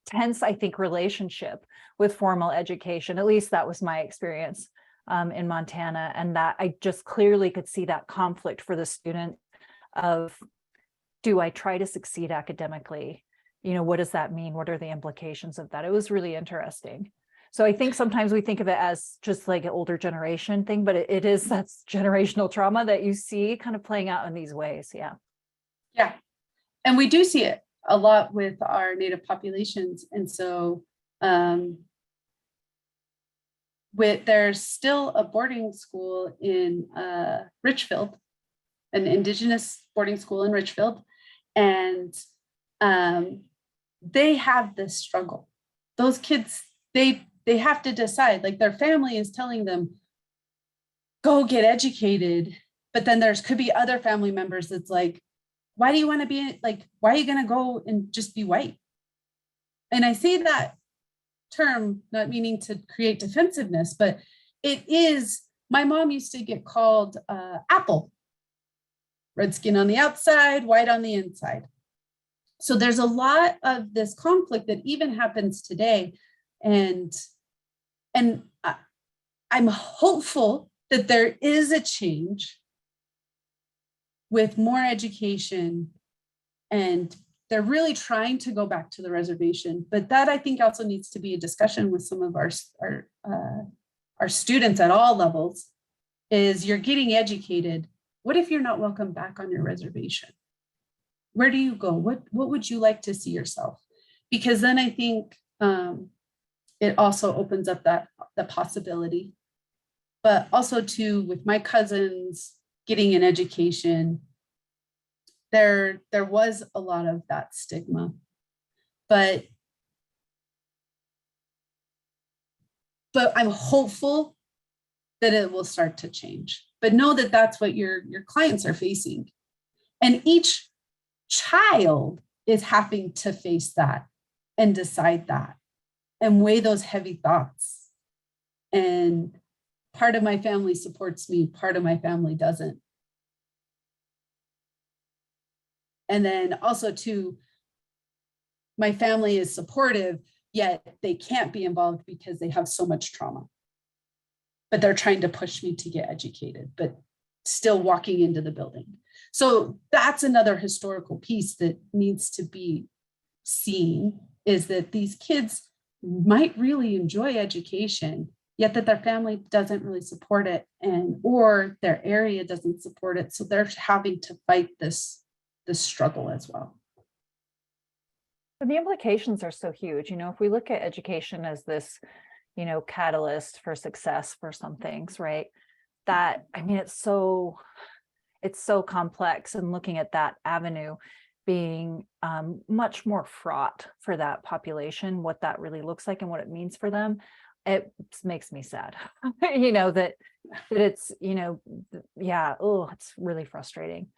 tense, I think, relationship with formal education. At least that was my experience in Montana. And that I just clearly could see that conflict for the student of, do I try to succeed academically? What does that mean? What are the implications of that? It was really interesting. So I think sometimes we think of it as just like an older generation thing, but it is, that's generational trauma that you see kind of playing out in these ways. Yeah. Yeah. And we do see it a lot with our Native populations. And so there's still a boarding school in Richfield, an Indigenous boarding school in Richfield. And they have this struggle. Those kids, they have to decide, like, their family is telling them, go get educated. But then could be other family members that's like, why do you want to be like, why are you going to go and just be white? And I say that term, not meaning to create defensiveness, but it is, my mom used to get called apple, red skin on the outside, white on the inside. So there's a lot of this conflict that even happens today. And I'm hopeful that there is a change with more education, and they're really trying to go back to the reservation. But that, I think, also needs to be a discussion with some of our students at all levels, is you're getting educated. What if you're not welcome back on your reservation? Where do you go? What would you like to see yourself? because then I think it also opens up the possibility. But also too, with my cousins getting an education, there was a lot of that stigma. But I'm hopeful that it will start to change. But know that that's what your clients are facing. And each child is having to face that and decide that and weigh those heavy thoughts. And part of my family supports me, part of my family doesn't. And then also too, my family is supportive, yet they can't be involved because they have so much trauma. But they're trying to push me to get educated, but still walking into the building. So that's another historical piece that needs to be seen, is that these kids might really enjoy education, yet that their family doesn't really support it, or their area doesn't support it. So they're having to fight this struggle as well. But the implications are so huge. If we look at education as this, catalyst for success for some things, right? That, it's so complex, and looking at that avenue being much more fraught for that population, what that really looks like and what it means for them, it makes me sad, that it's, it's really frustrating.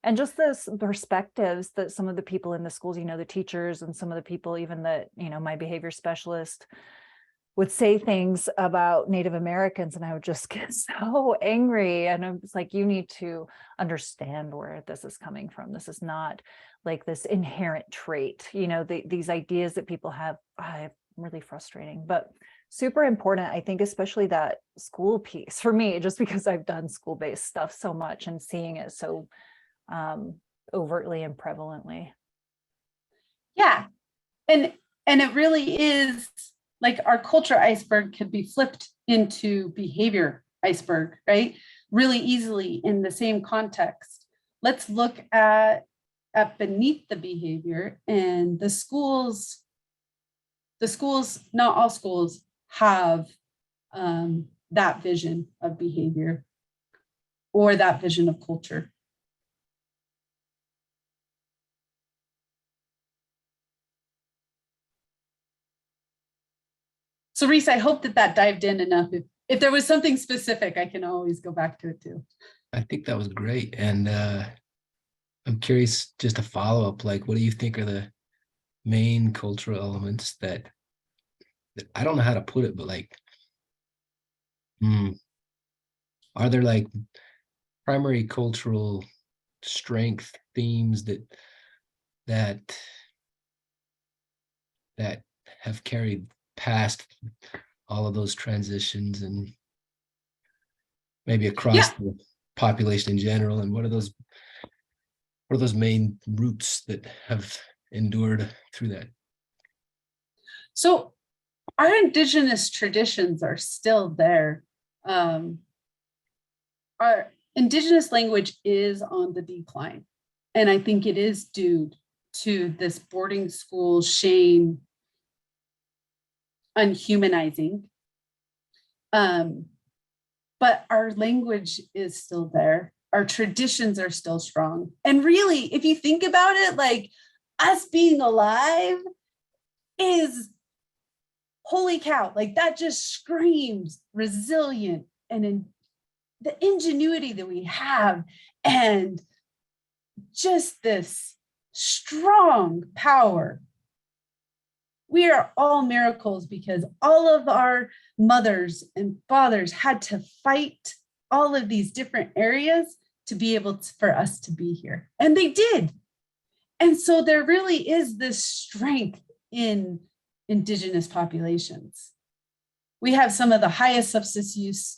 And just this perspectives that some of the people in the schools, the teachers and some of the people, even that, my behavior specialist would say things about Native Americans, and I would just get so angry. And I'm just like, you need to understand where this is coming from. This is not like this inherent trait, these ideas that people have, really frustrating, but super important. I think, especially that school piece for me, just because I've done school-based stuff so much and seeing it so overtly and prevalently. Yeah. And it really is like our culture iceberg could be flipped into behavior iceberg, right? Really easily in the same context. Let's look at beneath the behavior, and the schools, not all schools have that vision of behavior or that vision of culture. So Reese, I hope that dived in enough. If there was something specific, I can always go back to it too. I think that was great. And I'm curious, just to follow up, like, what do you think are the main cultural elements that I don't know how to put it, but like, are there like primary cultural strength themes that have carried past all of those transitions and maybe across the population in general? And what are those main roots that have endured through that? So our Indigenous traditions are still there. Our Indigenous language is on the decline. And I think it is due to this boarding school shame, unhumanizing. But our language is still there. Our traditions are still strong. And really, if you think about it, like, us being alive is, holy cow, like that just screams resilient and in the ingenuity that we have, and just this strong power. We are all miracles because all of our mothers and fathers had to fight all of these different areas to be able for us to be here. And they did. And so there really is this strength in Indigenous populations. We have some of the highest substance use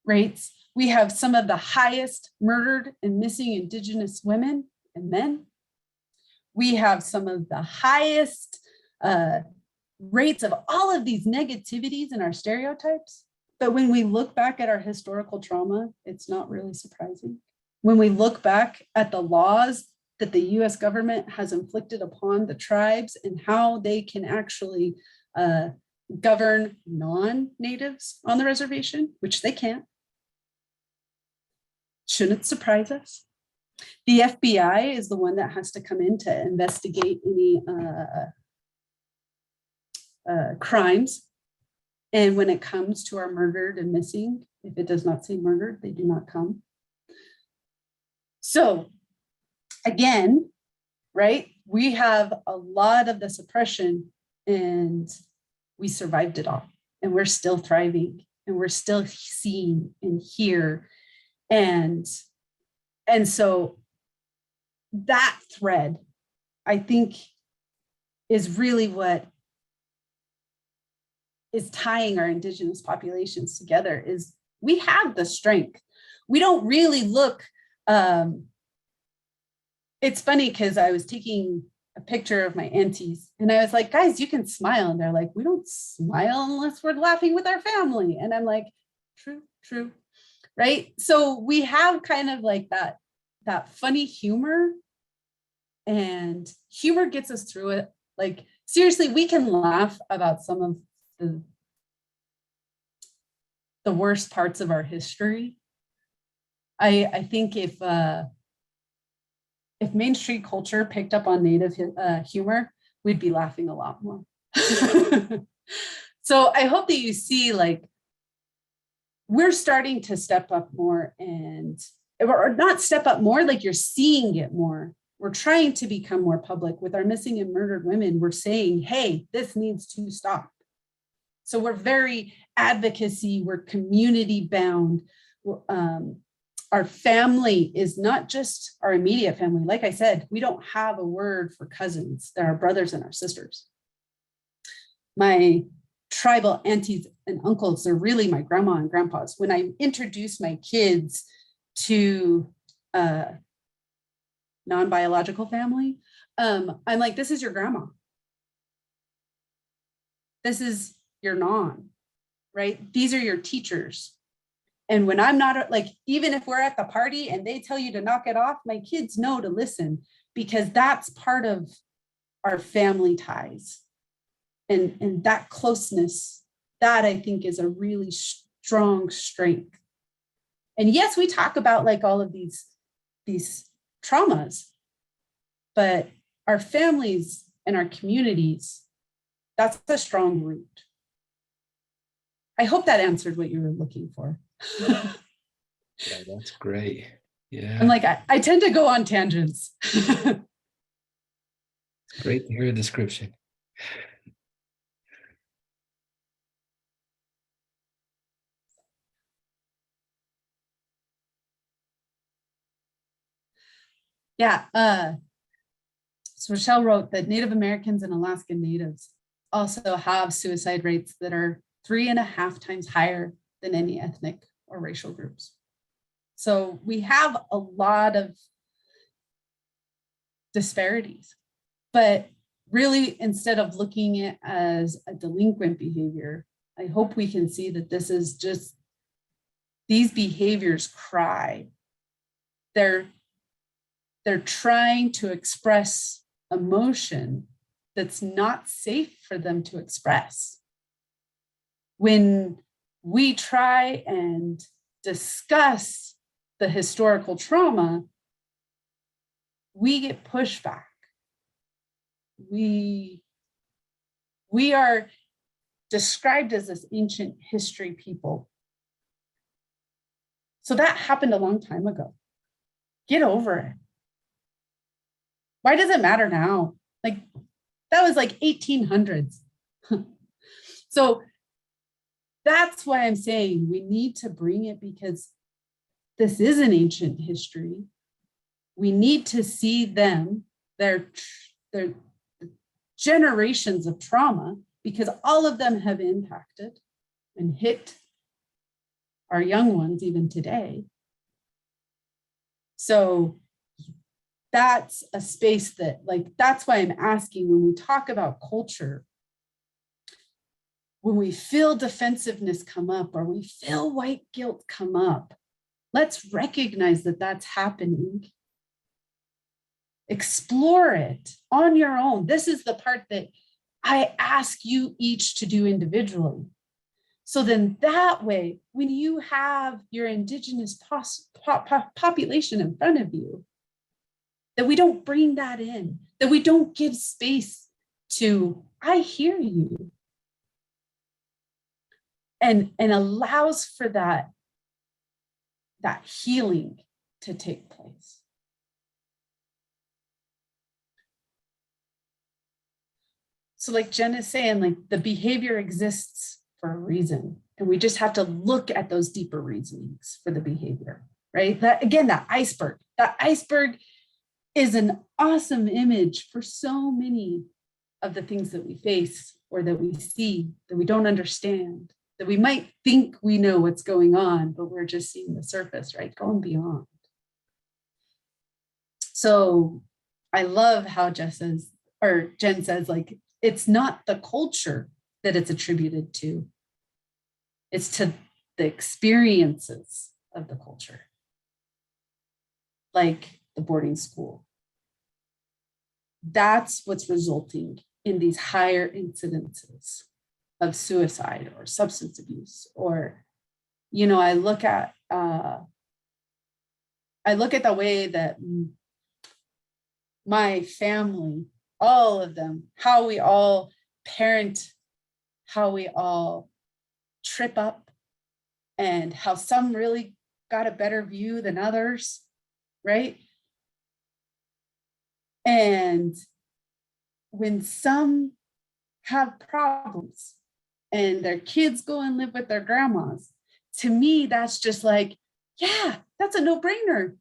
rates. We have some of the highest murdered and missing Indigenous women and men. We have some of the highest rates of all of these negativities and our stereotypes. But when we look back at our historical trauma, it's not really surprising. When we look back at the laws that the US government has inflicted upon the tribes and how they can actually govern non-natives on the reservation, which they can't. Shouldn't surprise us. The FBI is the one that has to come in to investigate any crimes. And when it comes to our murdered and missing, if it does not say murdered, they do not come. So again, right, we have a lot of the suppression and we survived it all. And we're still thriving and we're still seen and here. And so that thread, I think, is really what is tying our Indigenous populations together. Is we have the strength. We don't really look, it's funny because I was taking a picture of my aunties and I was like, guys, you can smile. And they're like, we don't smile unless we're laughing with our family. And I'm like, true, right? So we have kind of like that funny humor, and humor gets us through it. Like, seriously, we can laugh about some of the worst parts of our history. I think if Main Street culture picked up on Native humor, we'd be laughing a lot more. So I hope that you see, like, we're starting to step up more, and or not step up more, like you're seeing it more. We're trying to become more public with our missing and murdered women. We're saying, hey, this needs to stop. So we're very advocacy, we're community bound. Our family is not just our immediate family. Like I said, we don't have a word for cousins. They're our brothers and our sisters. My tribal aunties and uncles, they're really my grandma and grandpas. When I introduce my kids to non-biological family, I'm like, this is your grandma. This is your non, right? These are your teachers. And when I'm not, like, even if we're at the party and they tell you to knock it off, my kids know to listen, because that's part of our family ties. And that closeness, that I think is a really strong strength. And yes, we talk about like all of these traumas, but our families and our communities, that's a strong root. I hope that answered what you were looking for. Yeah, that's great. Yeah. I'm like, I tend to go on tangents. It's great to hear a description. Yeah. So Rochelle wrote that Native Americans and Alaskan Natives also have suicide rates that are 3.5 times higher than any ethnic or racial groups. So we have a lot of disparities, but really, instead of looking at it as a delinquent behavior, I hope we can see that this is just, these behaviors cry. They're trying to express emotion that's not safe for them to express. When we try and discuss the historical trauma, we get pushback. We are described as this ancient history people. So that happened a long time ago. Get over it. Why does it matter now? Like, that was like 1800s. So that's why I'm saying we need to bring it, because this is an ancient history. We need to see them, their generations of trauma, because all of them have impacted and hit our young ones even today. So that's a space that, like, that's why I'm asking, when we talk about culture, when we feel defensiveness come up or we feel white guilt come up, let's recognize that that's happening. Explore it on your own. This is the part that I ask you each to do individually. So then that way, when you have your Indigenous population in front of you, that we don't bring that in, that we don't give space to, I hear you, and allows for that healing to take place. So like Jen is saying, like the behavior exists for a reason, and we just have to look at those deeper reasonings for the behavior, right? That again, that iceberg is an awesome image for so many of the things that we face or that we see, that we don't understand, that we might think we know what's going on, but we're just seeing the surface, right? Going beyond. So I love how Jen says, like, it's not the culture that it's attributed to. It's to the experiences of the culture, like the boarding school. That's what's resulting in these higher incidences of suicide or substance abuse. Or, you know, I look at the way that my family, all of them, how we all parent, how we all trip up, and how some really got a better view than others, right? And when some have problems and their kids go and live with their grandmas, to me, that's just like, yeah, that's a no-brainer.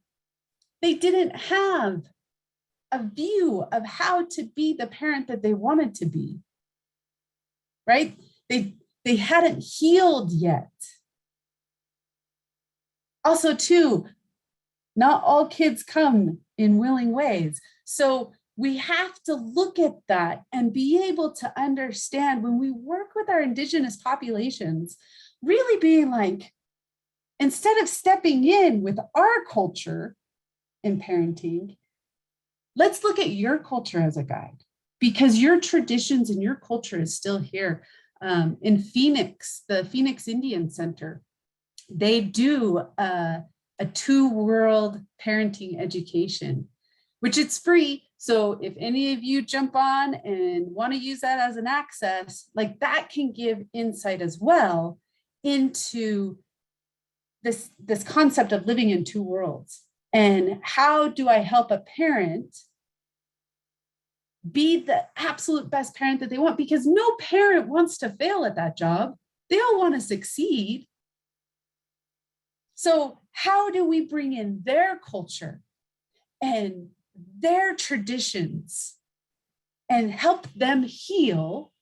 They didn't have a view of how to be the parent that they wanted to be, right? They hadn't healed yet. Also, too, not all kids come in willing ways. So we have to look at that and be able to understand when we work with our Indigenous populations, really being like, instead of stepping in with our culture in parenting, let's look at your culture as a guide, because your traditions and your culture is still here. In Phoenix, the Phoenix Indian Center, they do a 2-world parenting education, which it's free. So if any of you jump on and want to use that as an access, like that can give insight as well into this concept of living in 2 worlds. And how do I help a parent be the absolute best parent that they want? Because no parent wants to fail at that job. They all want to succeed. So how do we bring in their culture and their traditions and help them heal?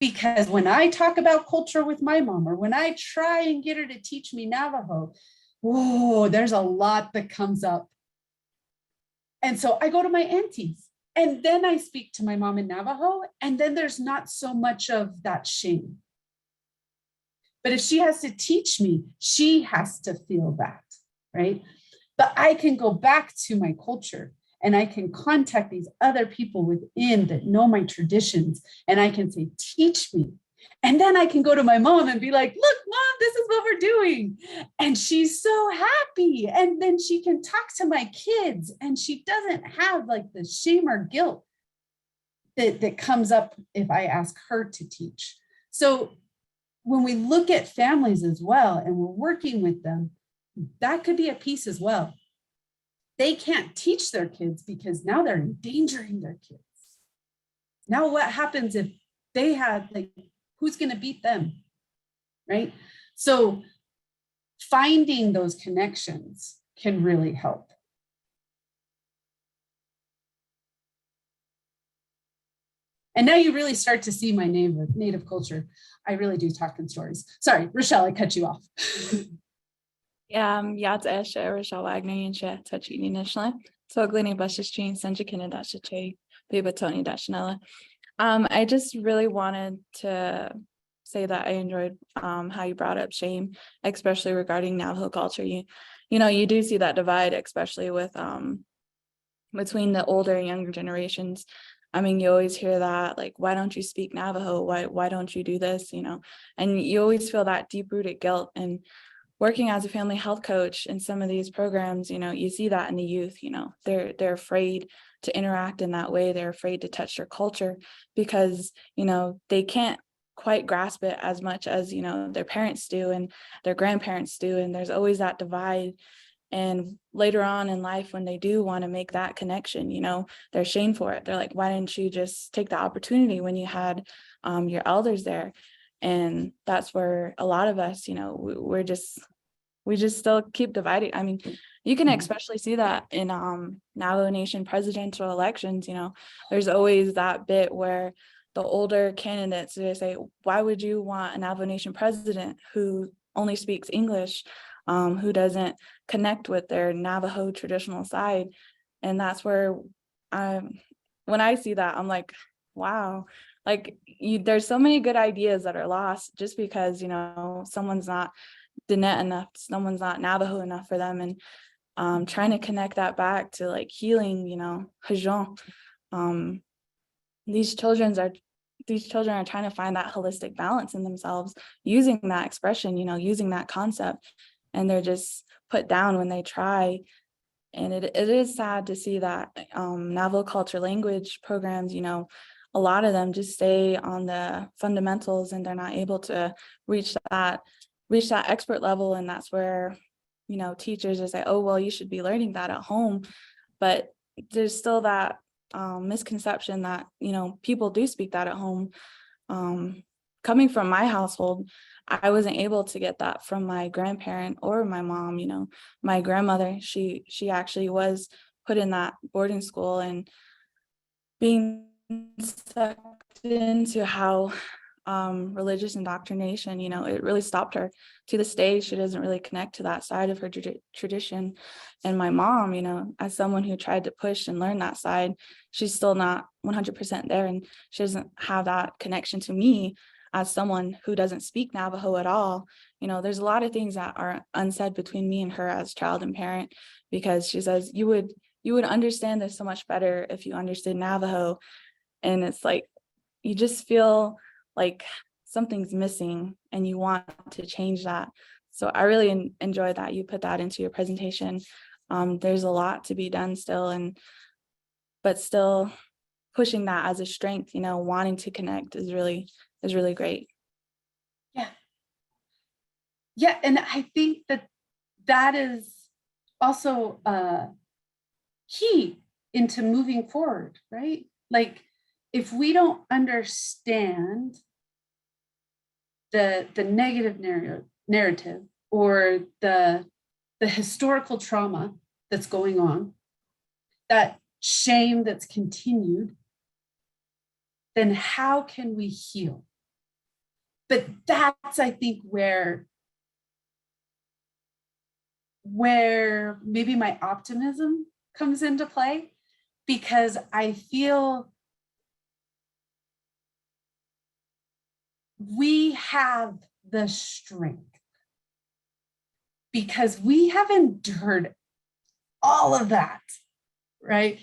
Because when I talk about culture with my mom, or when I try and get her to teach me Navajo, whoa, there's a lot that comes up. And so I go to my aunties, and then I speak to my mom in Navajo, and then there's not so much of that shame. But if she has to teach me, she has to feel that, right? But I can go back to my culture, and I can contact these other people within that know my traditions, and I can say, teach me. And then I can go to my mom and be like, look, Mom, this is what we're doing. And she's so happy. And then she can talk to my kids, and she doesn't have like the shame or guilt that comes up if I ask her to teach. So when we look at families as well, and we're working with them, that could be a piece as well. They can't teach their kids because now they're endangering their kids. Now what happens if they had, like, who's going to beat them, right? So finding those connections can really help. And now you really start to see my native culture. I really do talk in stories. Sorry, Rochelle, I cut you off. Yat Esha, Rochelle Wagner, and Sha Tachini Nishla. So Glenny Bushestream, Sanjakina Dasha, Biba Tony Dashanella. I just really wanted to say that I enjoyed how you brought up shame, especially regarding Navajo culture. You know, you do see that divide, especially with between the older and younger generations. I mean, you always hear that, like, why don't you speak Navajo? Why don't you do this? And you always feel that deep-rooted guilt. And working as a family health coach in some of these programs, you see that in the youth. They're afraid to interact in that way. They're afraid to touch their culture because, they can't quite grasp it as much as, their parents do and their grandparents do. And there's always that divide. And later on in life, when they do want to make that connection, they're ashamed for it. They're like, why didn't you just take the opportunity when you had your elders there? And that's where a lot of us, we just still keep dividing. I mean, you can especially see that in Navajo Nation presidential elections. There's always that bit where the older candidates, they say, why would you want a Navajo Nation president who only speaks English, who doesn't connect with their Navajo traditional side? And that's where when I see that, I'm like, wow, like there's so many good ideas that are lost just because, someone's not Diné enough, someone's not Navajo enough for them. And trying to connect that back to like healing, Hajon. These children are trying to find that holistic balance in themselves using that expression, using that concept, and they're just put down when they try. And it is sad to see that Navajo culture language programs, a lot of them just stay on the fundamentals and they're not able to reach that expert level. And that's where, teachers are say, oh, well, you should be learning that at home. But there's still that misconception that, people do speak that at home. Coming from my household, I wasn't able to get that from my grandparent or my mom. My grandmother, she actually was put in that boarding school, and being sucked into how religious indoctrination, it really stopped her. To this day, she doesn't really connect to that side of her tradition. And my mom, as someone who tried to push and learn that side, she's still not 100% there, and she doesn't have that connection to me as someone who doesn't speak Navajo at all. There's a lot of things that are unsaid between me and her as child and parent, because she says, you would understand this so much better if you understood Navajo. And it's like, you just feel like something's missing and you want to change that. So I really enjoy that you put that into your presentation. There's a lot to be done still, but still pushing that as a strength, wanting to connect is really great. Yeah. And I think that is also key into moving forward, right? Like, if we don't understand the negative narrative or the historical trauma that's going on, that shame that's continued, then how can we heal? But that's, I think, where maybe my optimism comes into play, because I feel we have the strength, because we have endured all of that, right?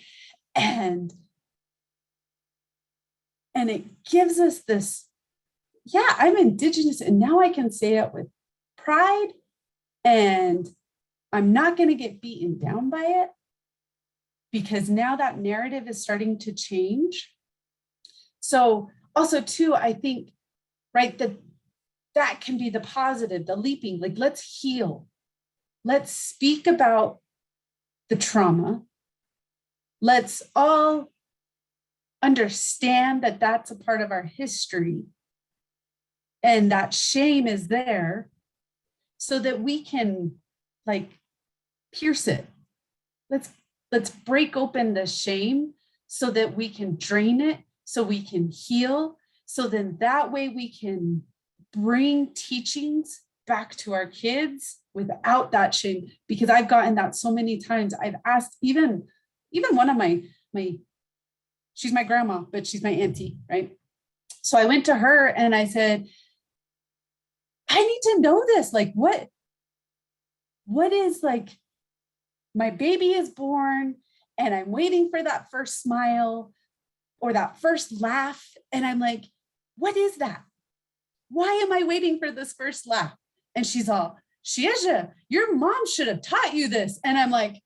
And it gives us this, yeah, I'm Indigenous, and now I can say it with pride, and I'm not going to get beaten down by it, because now that narrative is starting to change. So also too, I think, right, that can be the positive, the leaping, like, let's heal. Let's speak about the trauma. Let's all understand that that's a part of our history and that shame is there, so that we can, like, pierce it. Let's break open the shame so that we can drain it, so we can heal, so then that way we can bring teachings back to our kids without that shame. Because I've gotten that so many times. I've asked even one of my she's my grandma, but she's my auntie, right? So I went to her and I said, I need to know this. Like, what is, like, my baby is born and I'm waiting for that first smile or that first laugh. And I'm like, what is that? Why am I waiting for this first laugh? And she's all, Shieja, your mom should have taught you this. And I'm like,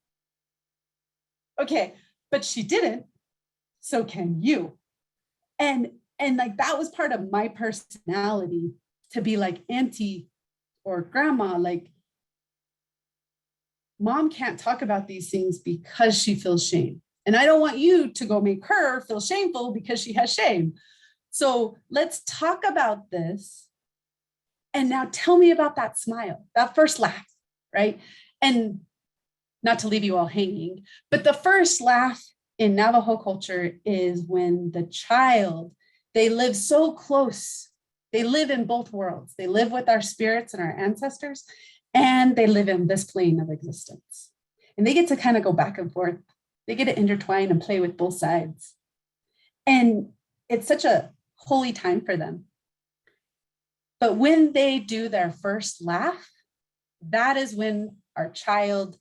okay, but she didn't. So can you. And like, that was part of my personality, to be like auntie or grandma, like, mom can't talk about these things because she feels shame. And I don't want you to go make her feel shameful because she has shame. So let's talk about this. And now tell me about that smile, that first laugh, right? And not to leave you all hanging, but the first laugh in Navajo culture is when the child, they live so close. They live in both worlds. They live with our spirits and our ancestors, and they live in this plane of existence. And they get to kind of go back and forth. They get to intertwine and play with both sides. And it's such a holy time for them. But when they do their first laugh, that is when our child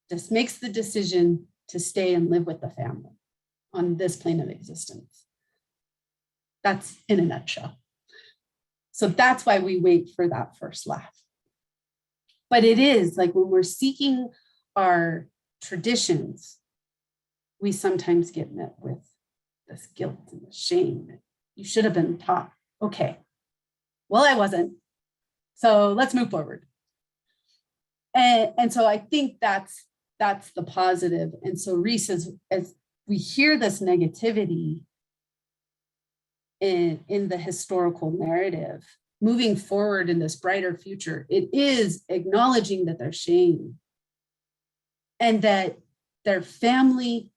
just makes the decision to stay and live with the family on this plane of existence. That's in a nutshell. So that's why we wait for that first laugh. But it is like when we're seeking our traditions, we sometimes get met with this guilt and the shame that you should have been taught. Okay, well, I wasn't. So let's move forward. And so I think that's the positive. And so Reese, as we hear this negativity in the historical narrative, moving forward in this brighter future, it is acknowledging that there's shame and that their family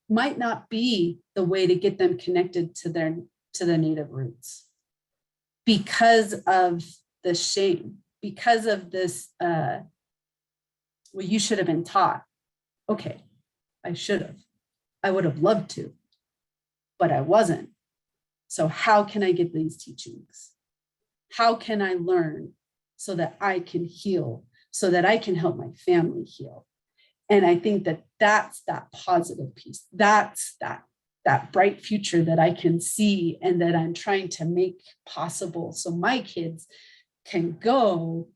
might not be the way to get them connected to their native roots because of the shame, because of this, well, you should have been taught. Okay, I should have. I would have loved to, but I wasn't. So how can I get these teachings? How can I learn so that I can heal, so that I can help my family heal? And I think that that's that positive piece. That's that bright future that I can see and that I'm trying to make possible so my kids can go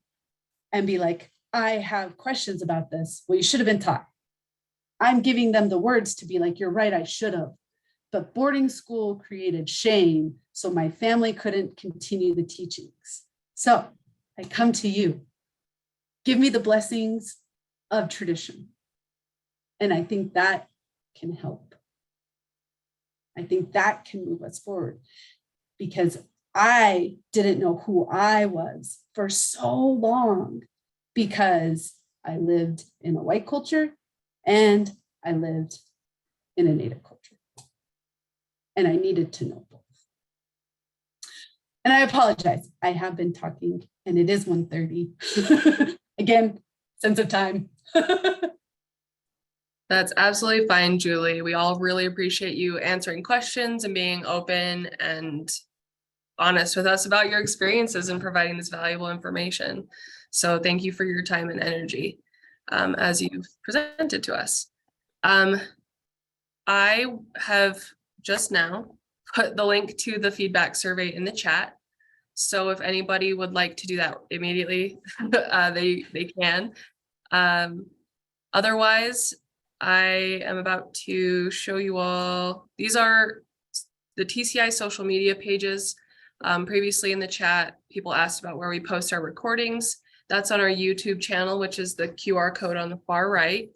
and be like, I have questions about this. Well, you should have been taught. I'm giving them the words to be like, you're right, I should have. But boarding school created shame, so my family couldn't continue the teachings. So I come to you. Give me the blessings of tradition. And I think that can help. I think that can move us forward, because I didn't know who I was for so long because I lived in a white culture and I lived in a native culture. And I needed to know both. And I apologize. I have been talking and it is 1:30. Again, sense of time. That's absolutely fine, Julie. We all really appreciate you answering questions and being open and honest with us about your experiences and providing this valuable information. So thank you for your time and energy as you've presented to us. I have just now put the link to the feedback survey in the chat. So if anybody would like to do that immediately, they can. Otherwise, I am about to show you all, these are the TCI social media pages. Previously in the chat, people asked about where we post our recordings. That's on our YouTube channel, which is the QR code on the far right.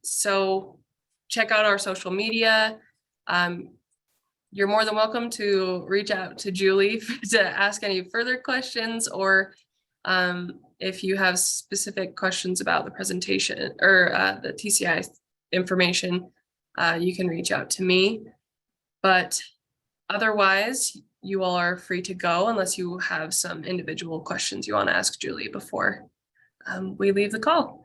So check out our social media. You're more than welcome to reach out to Julie to ask any further questions, or if you have specific questions about the presentation or the TCI information, you can reach out to me. But otherwise, you all are free to go unless you have some individual questions you want to ask Julie before we leave the call.